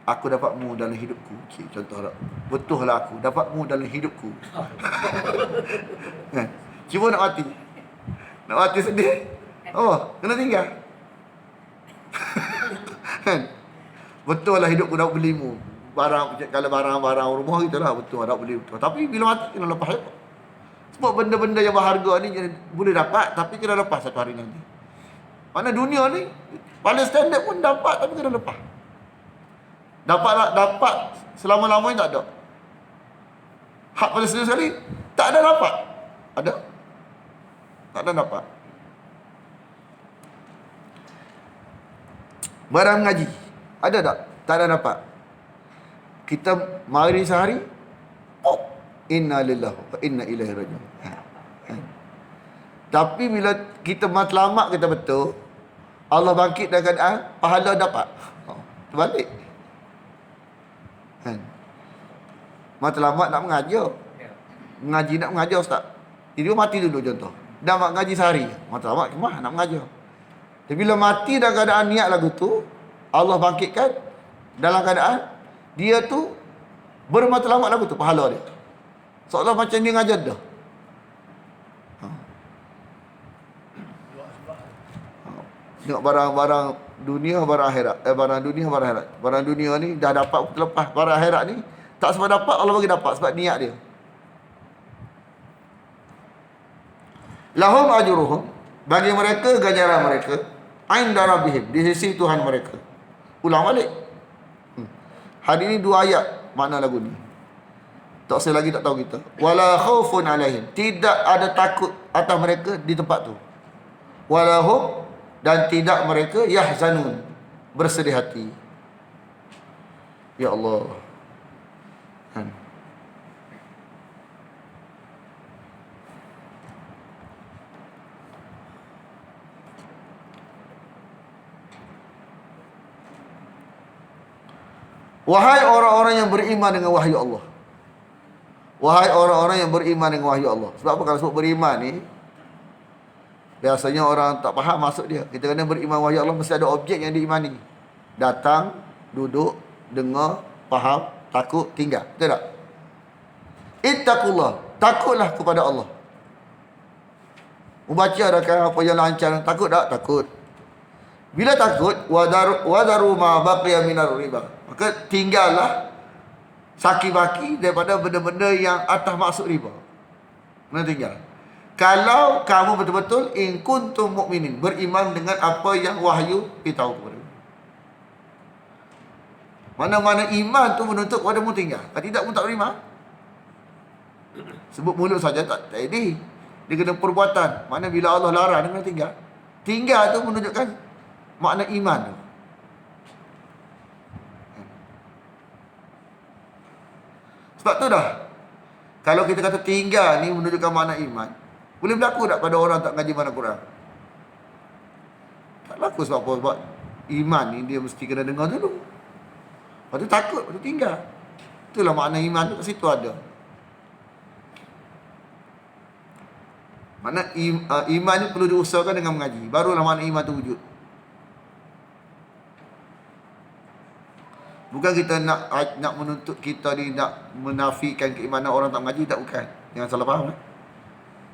Aku dapat mu dalam hidupku. Cik, contoh tak? Betul lah aku dapat mu dalam hidupku. Kan? Cuba nak mati. Nak mati sedih. Oh, kena tinggal. Kan? Betul lah hidupku dapat beli mu. Barang, kalau barang-barang rumah kita lah, betul dapat beli betul. Tapi bila mati kena lepas juga. Sebab benda-benda yang berharga ni boleh dapat, tapi kena lepas satu hari nanti. Mana dunia ni paling standard pun dapat, tapi kena lepas. Dapat selama-lamanya tak ada. Hak paling serius sekali, tak ada dapat. Ada? Tak ada dapat. Barang mengaji, ada tak? Tak ada dapat. Kita mari sehari, pop, inna lillahi wa inna ilaihi raji'un. Tapi bila kita matlamat kita betul, Allah bangkit dalam keadaan pahala dapat. Terbalik. Kan? Matlamat nak mengajar. Mengaji nak mengajar ustaz. Dia mati dulu contoh. Dah mengaji sehari. Matlamat kemah nak mengajar. Tapi bila mati dalam keadaan niat lagu tu, Allah bangkitkan dalam keadaan dia tu bermatlamat lagu tu, pahala dia. Seolah macam dia ngajar dah. Tengok barang-barang dunia, barang akhirat. Barang dunia, barang akhirat. Barang dunia ni dah dapat terlepas. Barang akhirat ni tak sebab dapat, Allah bagi dapat sebab niat dia. Lahum ajruhum, bagi mereka ganjaran mereka, inda rabbihim, di sisi Tuhan mereka. Ulang balik. Hari ni 2 ayat makna lagu ni. Tak usah lagi tak tahu kita. Wala khaufun alaihim, tidak ada takut atas mereka di tempat tu. Walahum, dan tidak mereka yahzanun, bersedih hati. Ya Allah. Kan? Wahai orang-orang yang beriman dengan wahyu Allah. Wahai orang-orang yang beriman dengan wahyu Allah. Sebab apa kalau sebut beriman ni, Biasanya orang tak faham masuk dia. Kita kena beriman wahyu Allah, mesti ada objek yang diimani. Datang, duduk, dengar, faham, takut, tinggal. Betul tak? Ittaqullah, takutlah kepada Allah. Membaca adakah apa yang lancar, takut tak? Takut. Bila takut, wadaru ma baqiya minar riba. Maka tinggallah saki-baki daripada benda-benda yang atas maksud riba. Mana tinggal? Kalau kamu betul-betul in kuntum mukminin, beriman dengan apa yang wahyu beritahu kepada kamu. Mana-mana iman tu menuntut padamu tinggal. Kalau tidak pun tak beriman. Sebut mulut saja tak jadi. Dia kena perbuatan. Mana bila Allah larang, dia kena tinggal. Tinggal tu menunjukkan makna iman tu. Sebab tu dah, kalau kita kata tinggal ni menunjukkan makna iman, boleh berlaku tak pada orang tak ngaji mana Quran? Tak berlaku sebab apa? Sebab iman ni dia mesti kena dengar dulu. Lepas tu takut, lepas tu tinggal. Itulah makna iman tu, kat situ ada. Makna iman ni perlu diusahakan dengan mengaji. Barulah makna iman tu wujud. Bukan kita nak menuntut kita ni nak menafikan keimanan orang tak mengaji, tak, bukan. Jangan salah faham.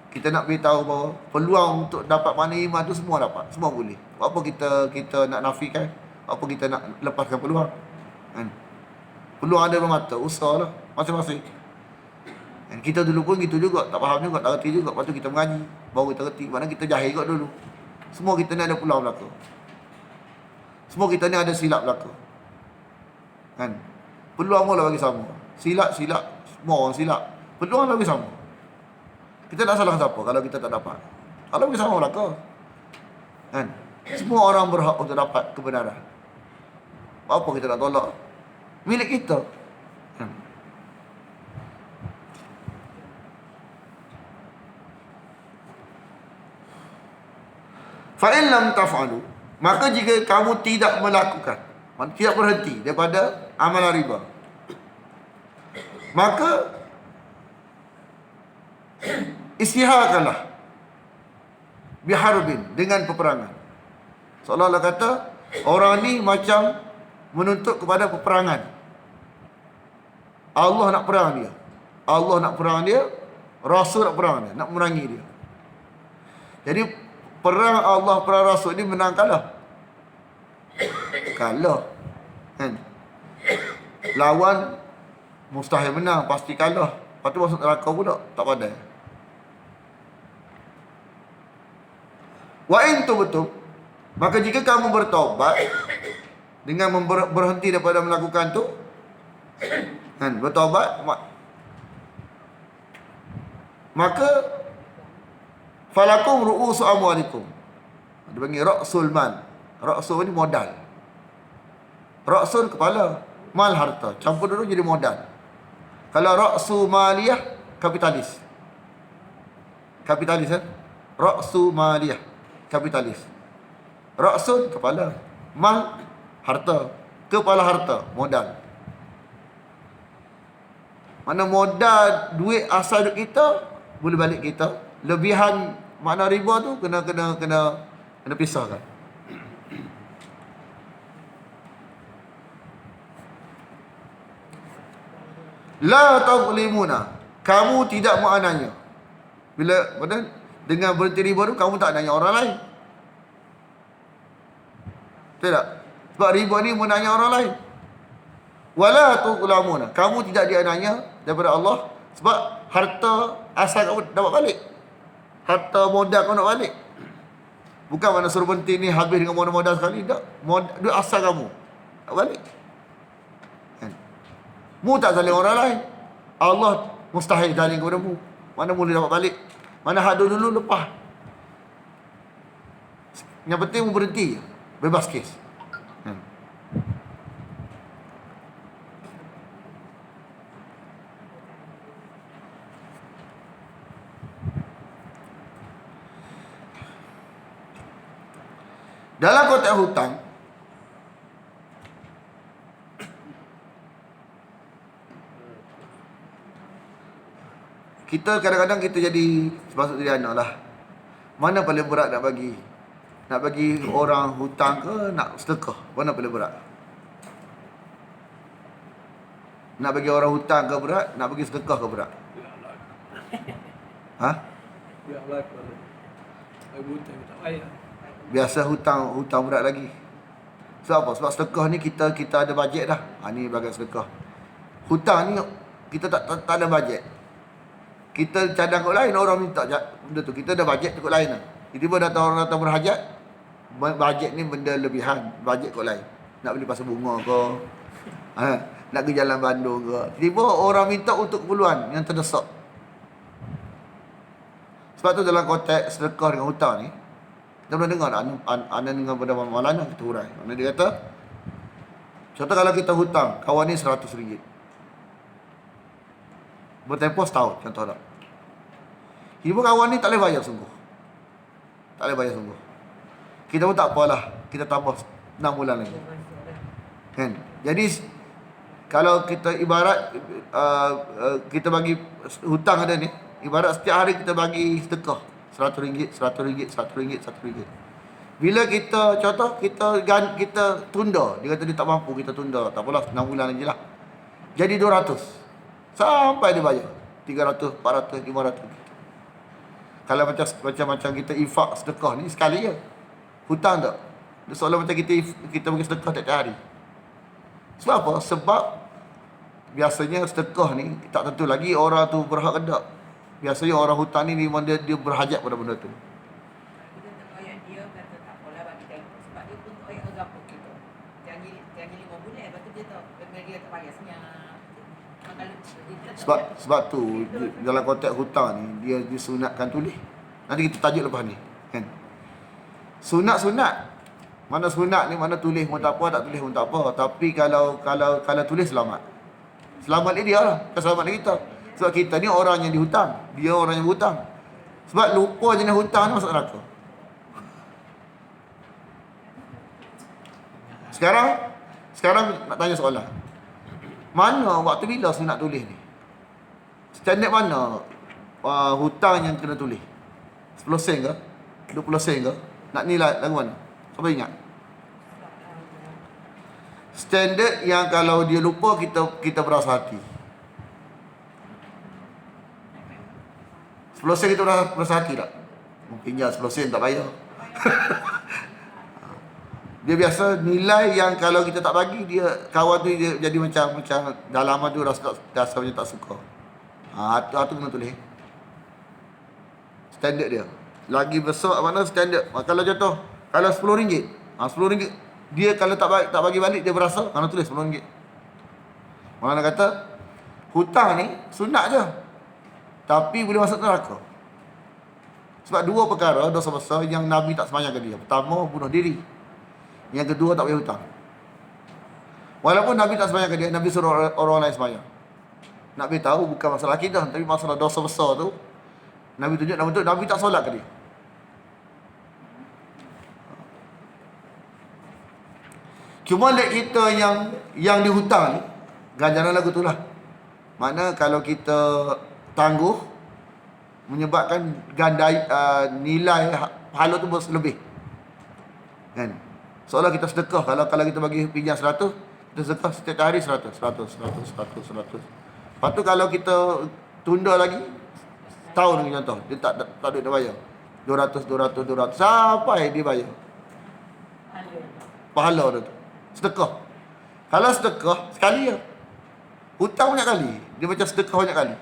Kita nak beritahu bahawa peluang untuk dapat makna iman tu semua dapat, semua boleh. Apa kita nak nafikan? Apa kita nak lepaskan peluang? Kan? Peluang ada dalam mata, usahalah masing-masing. Dan kita dulu pun gitu juga, tak faham juga, tak reti juga. Lepas tu kita mengaji, baru kita reti. Mana kita jahil juga dulu. Semua kita ni ada peluang berlaku. Semua kita ni ada silap berlaku. Kan? Peluang pun lah bagi sama. Silap, semua orang silap. Peluang lah bagi sama. Kita tak salahkan siapa kalau kita tak dapat. Kalau bagi sama berlaku. Kan? Semua orang berhak untuk dapat kebenaran. Apa kita nak tolak? Milik kita. Kan? Fa'in lam taf'alu, maka jika kamu tidak melakukan, tidak berhenti daripada amalan riba, maka istiharkanlah biharbin, dengan peperangan. Seolah-olah kata orang ni macam menuntut kepada peperangan. Allah nak perang dia, Allah nak perang dia, Rasul nak perang dia, nak memerangi dia. Jadi perang Allah, perang Rasul ni menang kalah. Kalah. Kan? Lawan mustahil menang, pasti kalah. Lepas tu masuk neraka pula, tak pandai. Wa in tubtum, maka jika kamu bertaubat dengan berhenti daripada melakukan tu, kan, bertaubat, maka falakum ru'usu amwalikum. Dia panggil ra'sul mal. Ra'sul ni modal. Ra'sul kepala, mal harta. Campur dulu jadi modal. Kalau ra'su maliyah, kapitalis. Kapitalis kan? Ra'su maliyah, kapitalis. Ra'sul kepala, mal harta. Kepala harta, modal. Mana modal duit asal duit kita boleh balik kita. Lebihan makna riba tu kena pisahkan. La tazlimuna, kamu tidak menganiaya. Bila dengan berhenti riba tu kamu tak nanya orang lain. Betul tak? Sebab riba ni menanya orang lain. Wala tuzlamuna, kamu tidak dianiaya daripada Allah sebab harta asal kamu dapat balik. Harta modal kau nak balik. Bukan mana suruh berhenti ni habis dengan modal sekali. Tak. Duit asal kamu nak balik. Kan? Mu tak zalim orang lain. Allah mustahil zalim kepada mu. Mana boleh dapat balik. Mana hak dulu lepas. Yang penting mu berhenti. Bebas kes. Kan? Dalam konteks hutang, kita kadang-kadang kita jadi, termasuk jadi anak lah, Mana paling berat nak bagi? Nak bagi orang hutang ke nak sedekah? Mana paling berat? Nak bagi orang hutang ke berat? Nak bagi sedekah ke berat? Ha? Ya Allah. Aku tak payah. Biasa hutang berat lagi. Sebab apa? Sebab sedekah ni kita ada bajet dah. Ni bagian sedekah. Hutang ni kita tak ada bajet. Kita cadang kot lain, orang minta benda tu. Kita ada bajet kot lain lah. Tiba-tiba orang datang berhajat, bajet ni benda lebihan, bajet kot lain. Nak beli pasal bunga ke, nak pergi jalan Bandung ke. Tiba orang minta untuk keperluan yang terdesak. Sebab tu dalam konteks sedekah dengan hutang ni, kita pernah dengar Ana dengan pada Maulana kita hurai. Mana dia kata, contoh kalau kita hutang kawan ni RM100, bertempoh setahun, contoh tak. Ibu kawan ni tak boleh bayar sungguh. Tak boleh bayar sungguh. Kita pun tak apalah, kita tambah 6 bulan lagi. Kan? Jadi kalau kita ibarat kita bagi hutang ada ni, ibarat setiap hari kita bagi sedekah RM100, RM100, RM100, RM100. Bila kita contoh kita tunda, dia kata dia tak mampu, kita tunda, tak apalah 6 bulan lagi lah. Jadi 200 sampai dia bayar 300, 400, 500 gitu. Kalau macam kita infak sedekah ni sekali je. Hutang tak? Dia seolah macam kita bagi sedekah tiap hari. Sebab apa? Sebab biasanya sedekah ni tak tentu lagi orang tu berhak ke tak. Biasanya orang hutang ni memang dia berhajat pada benda tu. Kita tak payah dia kata tak apalah bagi tempoh. Sebab dia pun tak payah agapuk kita. Jangan 5 bulan, lepas tu dia tak payah senyap. Sebab tu dalam konteks hutang ni dia disunatkan tulis. Nanti kita tajuk lepas ni, kan. Sunat. Mana sunat ni, mana tulis pun tak apa, tak tulis pun tak apa. Tapi kalau tulis selamat. Selamat ni dia lah, selamat ni kita. Sebab kita ni orang yang dihutang, dia orang yang berhutang. Sebab lupa jenis hutang ni masuk neraka. Sekarang nak tanya soalan. Mana waktu bila sunat tulis ni? Standard mana hutang yang kena tulis? 10 sen ke? 20 sen ke? Nak nilai lagu mana? Siapa ingat? Standard yang kalau dia lupa kita berasa hati. 10 sen kita berasa hati tak? Mungkin ya 10 sen tak payah. Dia biasa nilai yang kalau kita tak bagi, dia kawan tu dia jadi macam dalaman tu rasa macam tak suka. Tu kena tulis. Standard dia. Lagi besar mana standard. Kalau contoh, kalau RM10, RM10 dia kalau tak bagi balik dia berasa, kena tulis RM10. Mana kata hutang ni sunat je. Tapi boleh masuk neraka. Sebab dua perkara dosa besar yang Nabi tak semayangkan dia. Pertama, bunuh diri. Yang kedua, tak payah hutang. Walaupun Nabi tak semayangkan dia, Nabi suruh orang lain semayang. Nak beritahu bukan masalah akidah, tapi masalah dosa besar tu Nabi tunjuk Nabi tak solat ke dia. Cuma lek kita yang dihutang ni, ganjaran lagu tu lah. Mana kalau kita tangguh menyebabkan nilai pahala tu lebih. Kan? Seolah kita sedekah, kalau kita bagi pinjam 100, kita sedekah setiap hari 100. Lepas tu kalau kita tunda lagi tahun lagi contoh, dia tak duit nak bayar. 200 sampai dia bayar. Pahala tu. Sedekah. Kalau sedekah sekali je. Hutang banyak kali. Dia macam sedekah banyak kali.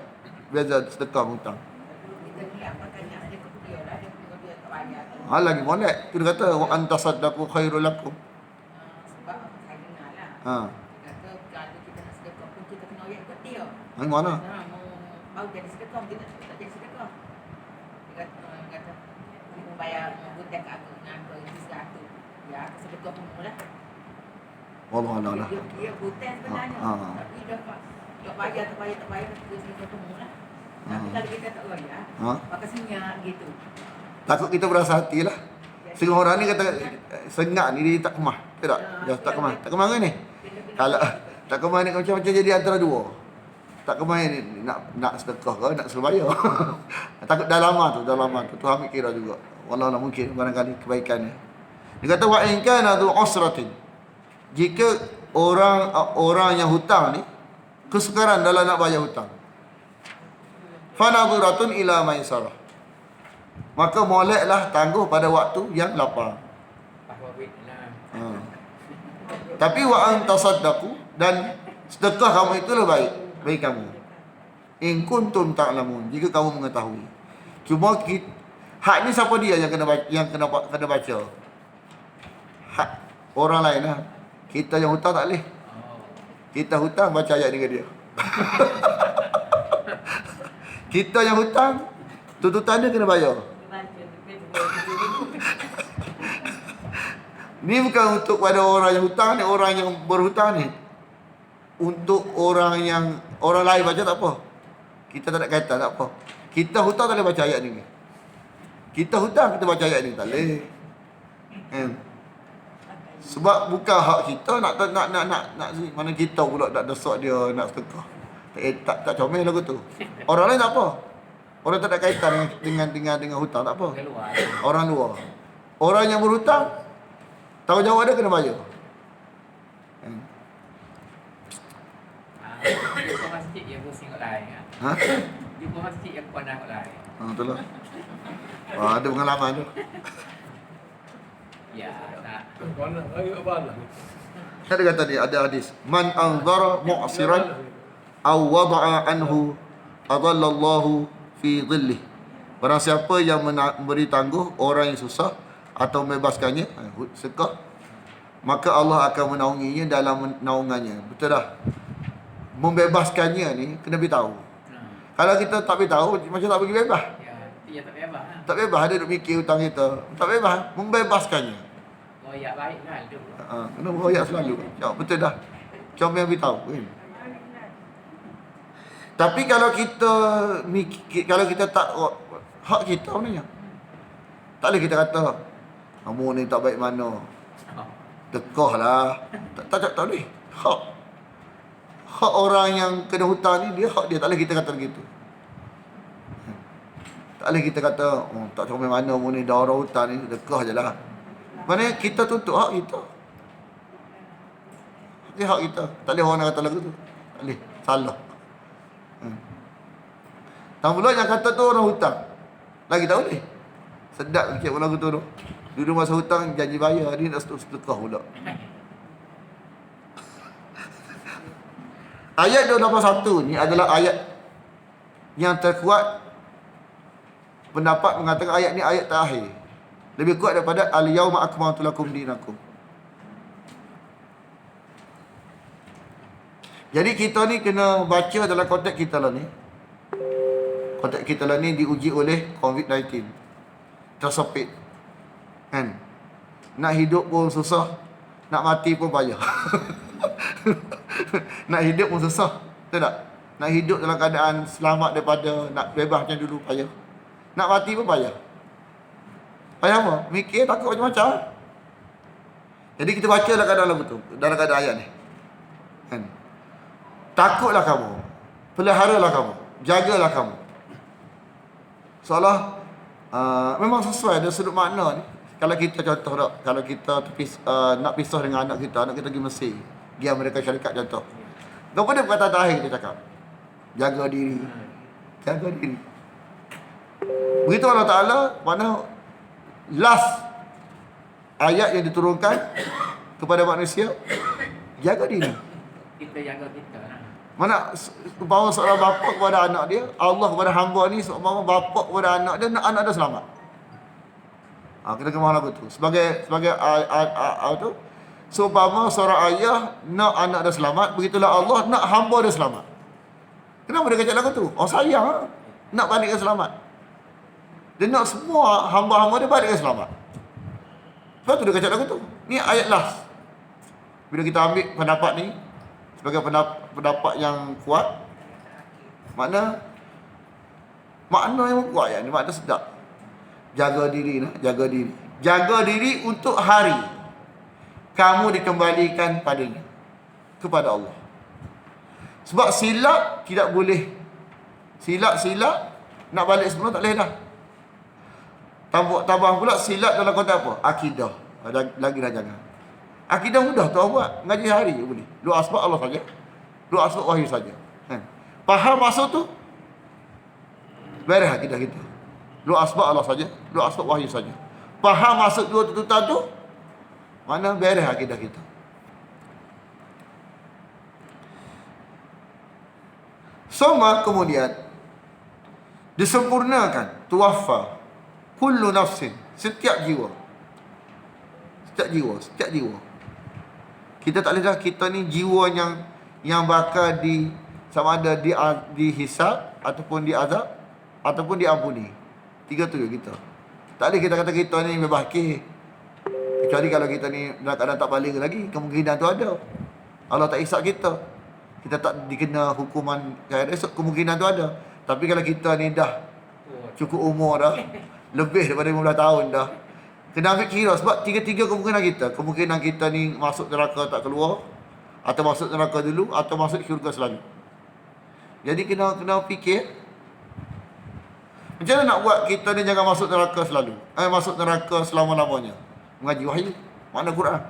Beza sedekah hutang. Kita ni apakan nak ada kemudian lah, dia kemudian tak bayar. Lagi molek. Tu dia kata wa antasaddaqu khairul lakum. Sebab saya dengar lah. Dia kata kalau kita nak sedekah pun kita kena ayat kat dia. Mana? Mau jadi sedekah, kita tak jadi sedekah. Dia kata dia membayar hutang kat aku dengan aku itu satu. Ya, sedekah pun mula. Wallah. Dia hutang sebenarnya. Tapi tak bayar, dia sedekah pun mula. Tapi kalau kita tak bayar, maka senyap gitu. Takut kita berasa hati lah. Setengah orang ni kata sengat ni dia tak kemah. Tak? Dia tak kemah. Tak kemah kan ni? Kalau tak kemah ni macam jadi antara dua. Tak kemah ni nak sedekah ke nak suruh bayar. Takut dah lama tu. Tu ambil kira juga. Wallahu mungkin barangkali kebaikannya. Dia kata wa in kana dhu usratin. Jika orang yang hutang ni kesukaran dalam nak bayar hutang. Fa nadhiratun ila maisarah. Maka moleklah tangguh pada waktu yang lapang. Tapi wa an tasaddaqu, dan sedekah kamu itulah baik bagi kamu. In kuntum ta'lamun, jika kamu mengetahui. Cuma hak ni siapa dia yang kena baca? Hak orang lain lah. Kita yang hutang tak boleh. Kita hutang baca ayat dengan dia. Kita yang hutang, tuntutan dia kena bayar. Ni bukan untuk pada orang yang hutang ni, orang yang berhutang ni. Untuk orang lain baca tak apa. Kita tak ada kaitan, tak apa. Kita hutang tak boleh baca ayat ni. Kita hutang, kita baca ayat ni tak boleh. Sebab bukan hak kita nak mana kita pula nak desak dia nak sedekah. Tak comel lagu tu. Orang lain tak apa. Orang tak ada kaitan dengan hutang, tak apa. Orang luar. Orang yang berhutang, tanggungjawab dia kena bayar. Jumpa masjid yang pusing kat lain. Ha? Jumpa masjid yang pandang kat lain. Betul lah. Ada pengalaman tu. Ya, tak. Mana? Ayo apa lah? Ada kata ni, ada hadis. Man anzara mu'siran aw wada'a anhu adallallahu fi dhillih. Barang siapa yang memberi tangguh orang yang susah atau membebaskannya, sedekah, maka Allah akan menaunginya dalam naungannya. Betul dah. Membebaskannya ni kena beritahu. Kalau kita tak beritahu, macam tak bagi bebas. Ya, tak bebas. Tak bebas, ada duk mikir hutang kita. Tak bebas, membebaskannya. Royak baik lah tu. Kena royak selalu. Betul dah. Cuma yang beritahu kan. Tapi kalau kita tak hak kita sebenarnya. Tak boleh kita kata kamu ni tak baik mana. Dekah lah. Tak boleh. Hak orang yang kena hutang ni, dia hak dia. Tak boleh kita kata begitu. Tak boleh kita kata tak comel mana mu ni, dah orang hutang ni, dekah je lah. Maknanya kita tuntut hak kita. Dia hak kita. Tak boleh orang nak kata lagu tu. Tak boleh. Salah. Tak pula yang kata tu orang hutang. Lagi tak boleh. Sedap sikit pun lagu tu tu. Dulu masa hutang janji bayar, ni nak sedekah pula. Ayat 281 ni adalah ayat yang terkuat. Pendapat mengatakan ayat ni ayat terakhir. Lebih kuat daripada al-yauma akmaltu lakum dinakum. Jadi kita ni kena baca dalam konteks kita lah ni. Konteks kita lah ni diuji oleh COVID-19. Tersepit. Kan? Nak hidup pun susah, nak mati pun payah. Nak hidup pun susah. Betul tak? Nak hidup dalam keadaan selamat daripada nak bebas macam dulu payah. Nak mati pun payah. Payah apa? Mikir, takut macam-macam. Jadi kita baca dalam keadaan lagu tu, dalam keadaan ayat ni. Kan? Takutlah kamu. Peliharalah kamu. Jagalah kamu. Seolah memang sesuai dengan sudut makna ni. Kalau kita contoh tak, kalau kita nak pisah dengan anak kita pergi Mesir, pergi Amerika Syarikat contoh. Apa dia perkataan terakhir kita cakap? Jaga diri. Jaga diri. Begitu Allah Ta'ala, mana last ayat yang diturunkan kepada manusia, jaga diri. Kita jaga kita. Mana bahawa seorang bapa kepada anak dia, Allah kepada hamba ni, seorang bapa kepada anak dia, nak anak dia selamat. Kita kemah lagu tu. Sebagai tu, seumpama seorang ayah nak anak dia selamat, begitulah Allah nak hamba dia selamat. Kenapa dia kata lagu tu? Oh sayang, nak balik dia selamat. Dia nak semua hamba-hamba dia balik dia selamat. Sebab tu dia kata lagu tu. Ni ayat last. Bila kita ambil pendapat ni sebagai pendapat yang kuat, makna yang kuat ya, ni makna sedap. Jaga diri nah, jaga diri. Jaga diri untuk hari kamu dikembalikan padanya, kepada Allah. Sebab silap tidak boleh. Silap nak balik semula tak boleh dah. Tambah pula silap dalam konteks apa? Akidah. Lagi dah jangan. Akidah mudah tu buat. Ngaji hari je boleh. Lu asbab Allah saja. Lu asbab wahyu saja. Kan? Faham maksud tu? Beres akidah kita. Lu asbab Allah saja. Lu asbab wahyu saja. Faham maksud dua tuntutan tu? Mana beres akidah kita. Sama kemudian disempurnakan tuwaffa kullu nafsin, setiap jiwa, setiap jiwa. Kita tak boleh dah kita ni jiwa yang bakal sama ada dihisab ataupun diazab ataupun diampuni. Tiga tu kita. Tak boleh kita kata kita ni bebas hakir. Kecuali kalau kita ni dalam keadaan tak balik lagi, kemungkinan tu ada. Allah tak hisab kita. Kita tak dikena hukuman esok, kemungkinan tu ada. Tapi kalau kita ni dah cukup umur dah, lebih daripada 15 tahun dah, kena ambil kira sebab tiga-tiga kemungkinan kita. Kemungkinan kita ni masuk neraka tak keluar, atau masuk neraka dulu, atau masuk syurga selalu. Jadi kena fikir macam mana nak buat kita ni jangan masuk neraka selalu. Masuk neraka selama-lamanya. Mengaji wahyu. Mana Quran?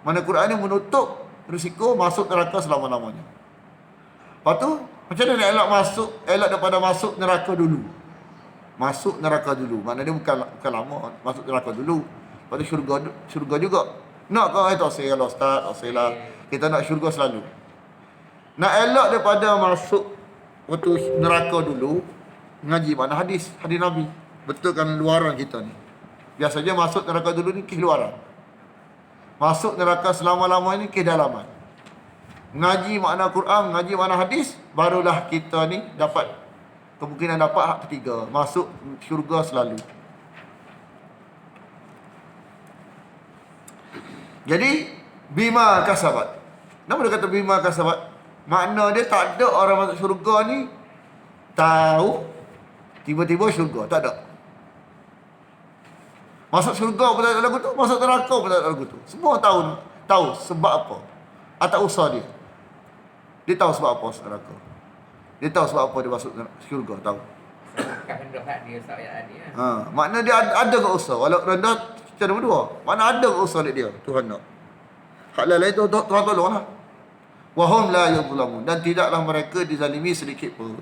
Mana Quran ni menutup risiko masuk neraka selama-lamanya. Lepas tu, macam mana nak elak daripada masuk neraka dulu? Masuk neraka dulu. Maknanya bukan lama, masuk neraka dulu. Lepas tu syurga juga. Nak kau tak saya lah Ustaz, tak saya lah. Kita nak syurga selalu. Nak elak daripada masuk waktu neraka dulu, ngaji makna hadis Nabi. Betulkan luaran kita ni. Biasanya masuk neraka dulu ni kes luaran. Masuk neraka selama-lama ni ke dalaman. Ngaji makna Quran, ngaji makna hadis, barulah kita ni dapat kemungkinan dapat hak ketiga, masuk syurga selalu. Jadi bima kasabat. Kenapa dia kata bima kasabat? Makna dia tak ada orang masuk syurga ni tahu tiba-tiba syurga, tak ada. Masuk syurga pun tak ada lagu tu, masuk neraka pun tak ada lagu tu. Semua tahu sebab apa. Atau usaha dia. Dia tahu sebab apa masuk neraka. Dia tahu sebab apa dia masuk syurga, tahu. Kat rendah hak dia saya dia. Makna dia ada ke usaha. Walau rendah kita nombor dua. Mana ada ke usaha dia, Tuhan nak. Hak lain tu Tuhan tolonglah. Wa hum la yuzlamun, dan tidaklah mereka dizalimi sedikit pun.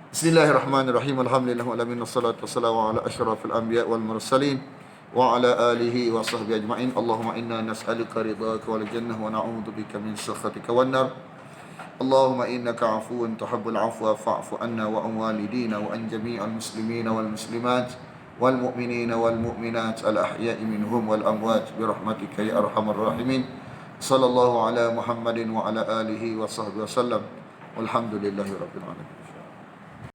Bismillahirrahmanirrahim. Alhamdulillah wa alamin wassalatu wassalamu ala asyrafil anbiya wal mursalin wa ala alihi wa sahbihi ajma'in. Allahumma inna nas'aluka ridhaka wal jannah wa na'udzubika min sakhatika wan nar. Allahumma innaka 'afuwun tuhibbul 'afwa fa'fu anna wa an walidina wa an jami'al muslimina wal muslimat wal mu'minina wal mu'minat al ahya'i minhum wal amwat bi rahmatika ya arhamar rahimin. Sallallahu ala Muhammadin wa ala alihi wa sahbihi wasallam. Walhamdulillahi rabbil alamin.